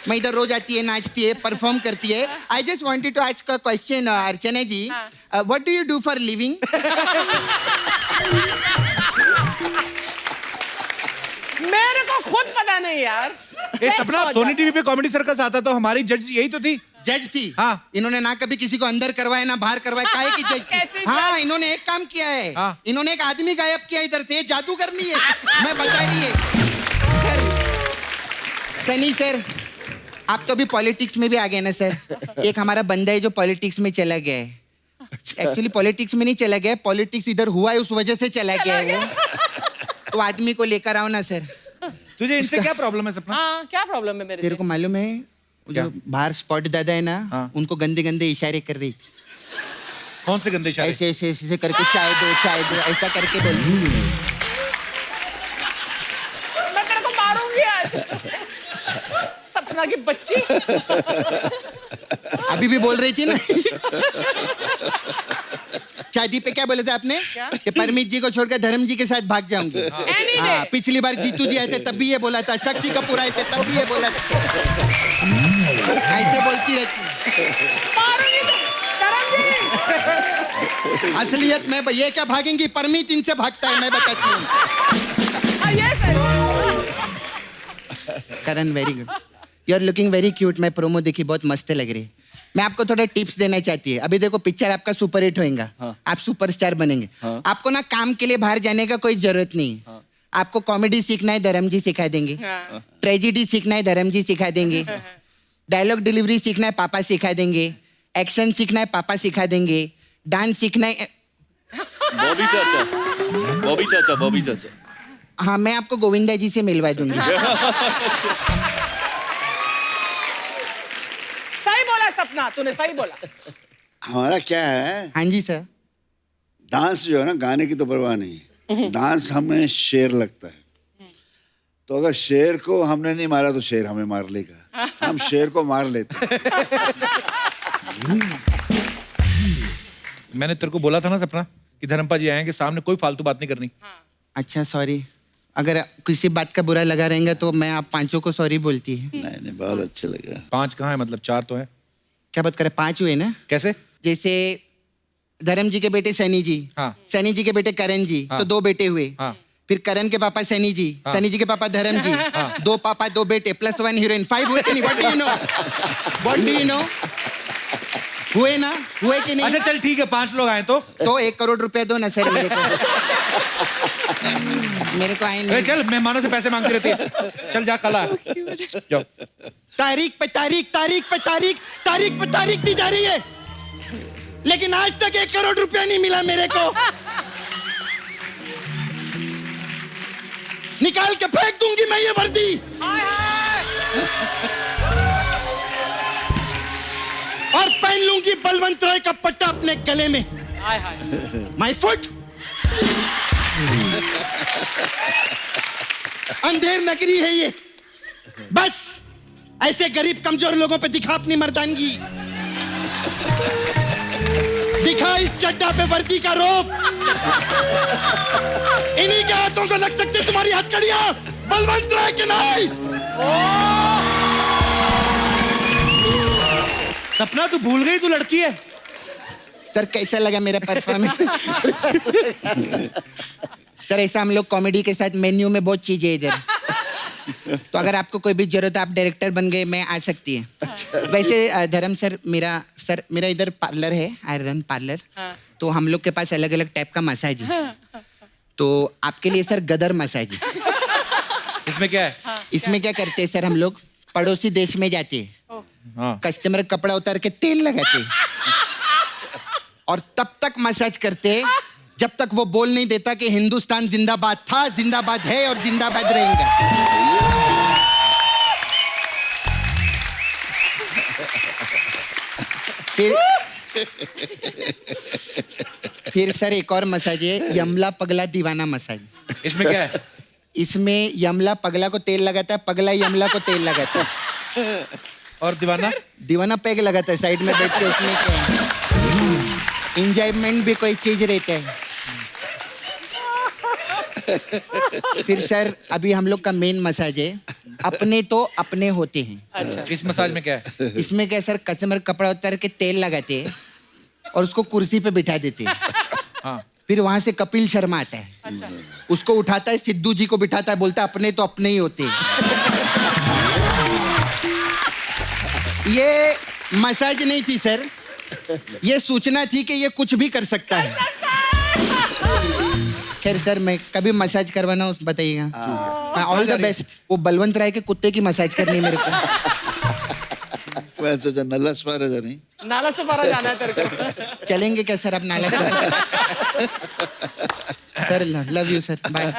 मैं इधर रोज आती है, नाचती है, परफॉर्म करती है। I just wanted to ask a question Archana ji, what do you do for living? मेरे को खुद पता नहीं यार। ये सपना सोनी टीवी पे कॉमेडी सर्कस आता तो हमारी जज यही तो थी। जज थी? हाँ। इन्होंने ना कभी किसी को अंदर करवाया ना बाहर करवाया, काहे की जज थी? हाँ, इन्होंने एक काम किया है। हाँ। इन्होंने एक आदमी गायब किया इधर से, जादू करनी है। मैं बता रही है सनी सर, आप तो अभी पॉलिटिक्स में भी आ गए ना सर। एक हमारा बंदा है जो पॉलिटिक्स में चला गया है। एक्चुअली पॉलिटिक्स में नहीं चला गया, पॉलिटिक्स इधर हुआ है उस वजह से चला गया है वो। तो आदमी को लेकर आओ ना सर। तुझे इनसे क्या प्रॉब्लम है सपना? हाँ, क्या प्रॉब्लम है मेरे तेरे को मालूम है जो बाहर स्पॉट दादा है ना, उनको गंदे गंदे इशारे कर रही थी। कौन से गंदे इशारे? ऐसे ऐसे ऐसे करके चाय दो ऐसा करके बोल। मैं तेरे को मारूंगी आज। सपना की बच्ची। अभी भी बोल रही थी ना। शादी पे क्या बोला था आपने? कि परमीत जी को छोड़कर धर्म जी के साथ भाग जाऊंगी। हाँ, पिछली बार जीतू जी आए थे तब भी ये बोला था, शक्ति कपूर आए थे तब भी ये बोला था। ऐसे बोलती रहती। मारूंगी तो, धर्म जी। असलियत में ये क्या भागेंगी, परमीत इनसे भागता है, मैं बताती हूँ। Karan very good, you are looking very cute. मैं प्रोमो देखी, बहुत मस्त लग रही है। मैं आपको थोड़ा टिप्स देना चाहती है। अभी देखो पिक्चर आपका सुपर हिट होएगा, आप सुपरस्टार बनेंगे। आपको ना काम के लिए बाहर जाने का कोई जरूरत नहीं है। आपको कॉमेडी सीखना है, धर्म जी सिखा देंगे। ट्रेजिडी सीखना है, धर्म जी सिखा देंगे। डायलॉग डिलीवरी सीखना है, पापा सिखा देंगे। एक्शन सीखना है, पापा सिखा देंगे। डांस सीखना है, बॉबी चाचा। हाँ मैं आपको गोविंदा जी से मिलवा दूंगी। सही बोला सपना, तूने सही बोला। हमारा क्या है, हाँ जी सर, डांस जो है ना, गाने की तो परवाह नहीं, डांस हमें शेर लगता है। तो अगर शेर को हमने नहीं मारा तो शेर हमें मार लेगा, हम शेर को मार लेते हैं। मैंने तेरे को बोला था ना सपना कि धर्मपा जी आएंगे, सामने कोई फालतू बात नहीं करनी। अच्छा सॉरी, अगर किसी बात का बुरा लगा रहेगा तो मैं आप पांचों को सॉरी बोलती है। नहीं बहुत अच्छा लगा। 5 कहाँ है, मतलब 4 तो है। क्या बात करे, 5 हुए ना। कैसे? जैसे धर्म जी के बेटे सनी जी, हाँ। सनी जी के बेटे करण जी, हाँ। तो 2 बेटे हुए। हाँ। फिर करण के पापा सनी जी, हाँ। सनी जी के पापा धर्म जी, हाँ। 2 पापा 2 बेटे प्लस 1 हीरोइन, 5 हुए कि नहीं? What do you know, what do you know, हुए ना, हुए कि नहीं? अच्छा चल ठीक है, 5 लोग आए तो 1 करोड़ रुपया दो ना सर मेरे को। मेरे को आए नहीं। चल, मेहमानों से पैसे मांगती रहती है। चल जा, कल आ जाओ। तारीख पे तारीख, तारीख पे तारीख, तारीख पे तारीख दी जा रही है, लेकिन आज तक 1 करोड़ रुपया नहीं मिला मेरे को। निकाल के फेंक दूंगी मैं ये वर्दी। और पहन लूंगी बलवंत राय का पट्टा अपने गले में। My foot. अंधेर नगरी है ये, बस ऐसे गरीब कमजोर लोगों पे दिखा अपनी मर्दानगी, दिखा इस चड्डा पे वर्दी का रोब। इन्हीं के हाथों को लग सकती तुम्हारी हथकड़ियां, बलवंत राय के नहीं। सपना तू भूल गई, तू लड़की है। सर कैसा लगा मेरा परफॉर्मेंस? सर ऐसा हम लोग कॉमेडी के साथ मेन्यू में बहुत चीजें इधर, तो अगर आपको कोई भी जरूरत है, आप डायरेक्टर बन गए, मैं आ सकती है। वैसे धर्म सर, मेरा इधर पार्लर है, आई रन पार्लर। तो हम लोग के पास अलग अलग टाइप का मसाज है। तो आपके लिए सर गदर मसाज है। इसमें क्या है? इसमें क्या करते हैं सर, हम लोग पड़ोसी देश में जाते हैं, कस्टमर कपड़ा उतार के तेल लगाते हैं, और तब तक मसाज करते हैं जब तक वो बोल नहीं देता कि हिंदुस्तान जिंदाबाद था, जिंदाबाद है और जिंदाबाद रहेगा। फिर सर एक और मसाज है, यमला पगला दीवाना मसाज। इसमें क्या है? इसमें यमला पगला को तेल लगाता है, पगला यमला को तेल लगाता है। और दीवाना? दीवाना पैग लगाता है साइड में बैठ के। उसमें क्या है, एंजॉयमेंट भी कोई चीज रहता है। फिर सर अभी हम लोग का मेन मसाज है, अपने तो अपने होते हैं। अच्छा। इस मसाज में क्या है? इसमें क्या सर, कस्टमर कपड़ा उतार के तेल लगाते हैं और उसको कुर्सी पे बिठा देते हैं। हाँ। फिर वहां से कपिल शर्मा आता है। अच्छा। उसको उठाता है, सिद्धू जी को बिठाता है, बोलता है अपने तो अपने ही होते हैं। ये मसाज नहीं थी सर, ये सूचना थी कि ये कुछ भी कर सकता है। खैर सर, मैं कभी मसाज करवाना हो बताइएगा। All the best. वो बलवंत राय के कुत्ते की मसाज करनी है मेरे को। मैं सोचा नाला सपारा जानी। नाला सपारा जाना है तेरे को। चलेंगे क्या सर आप नाला? Sir love you sir, bye.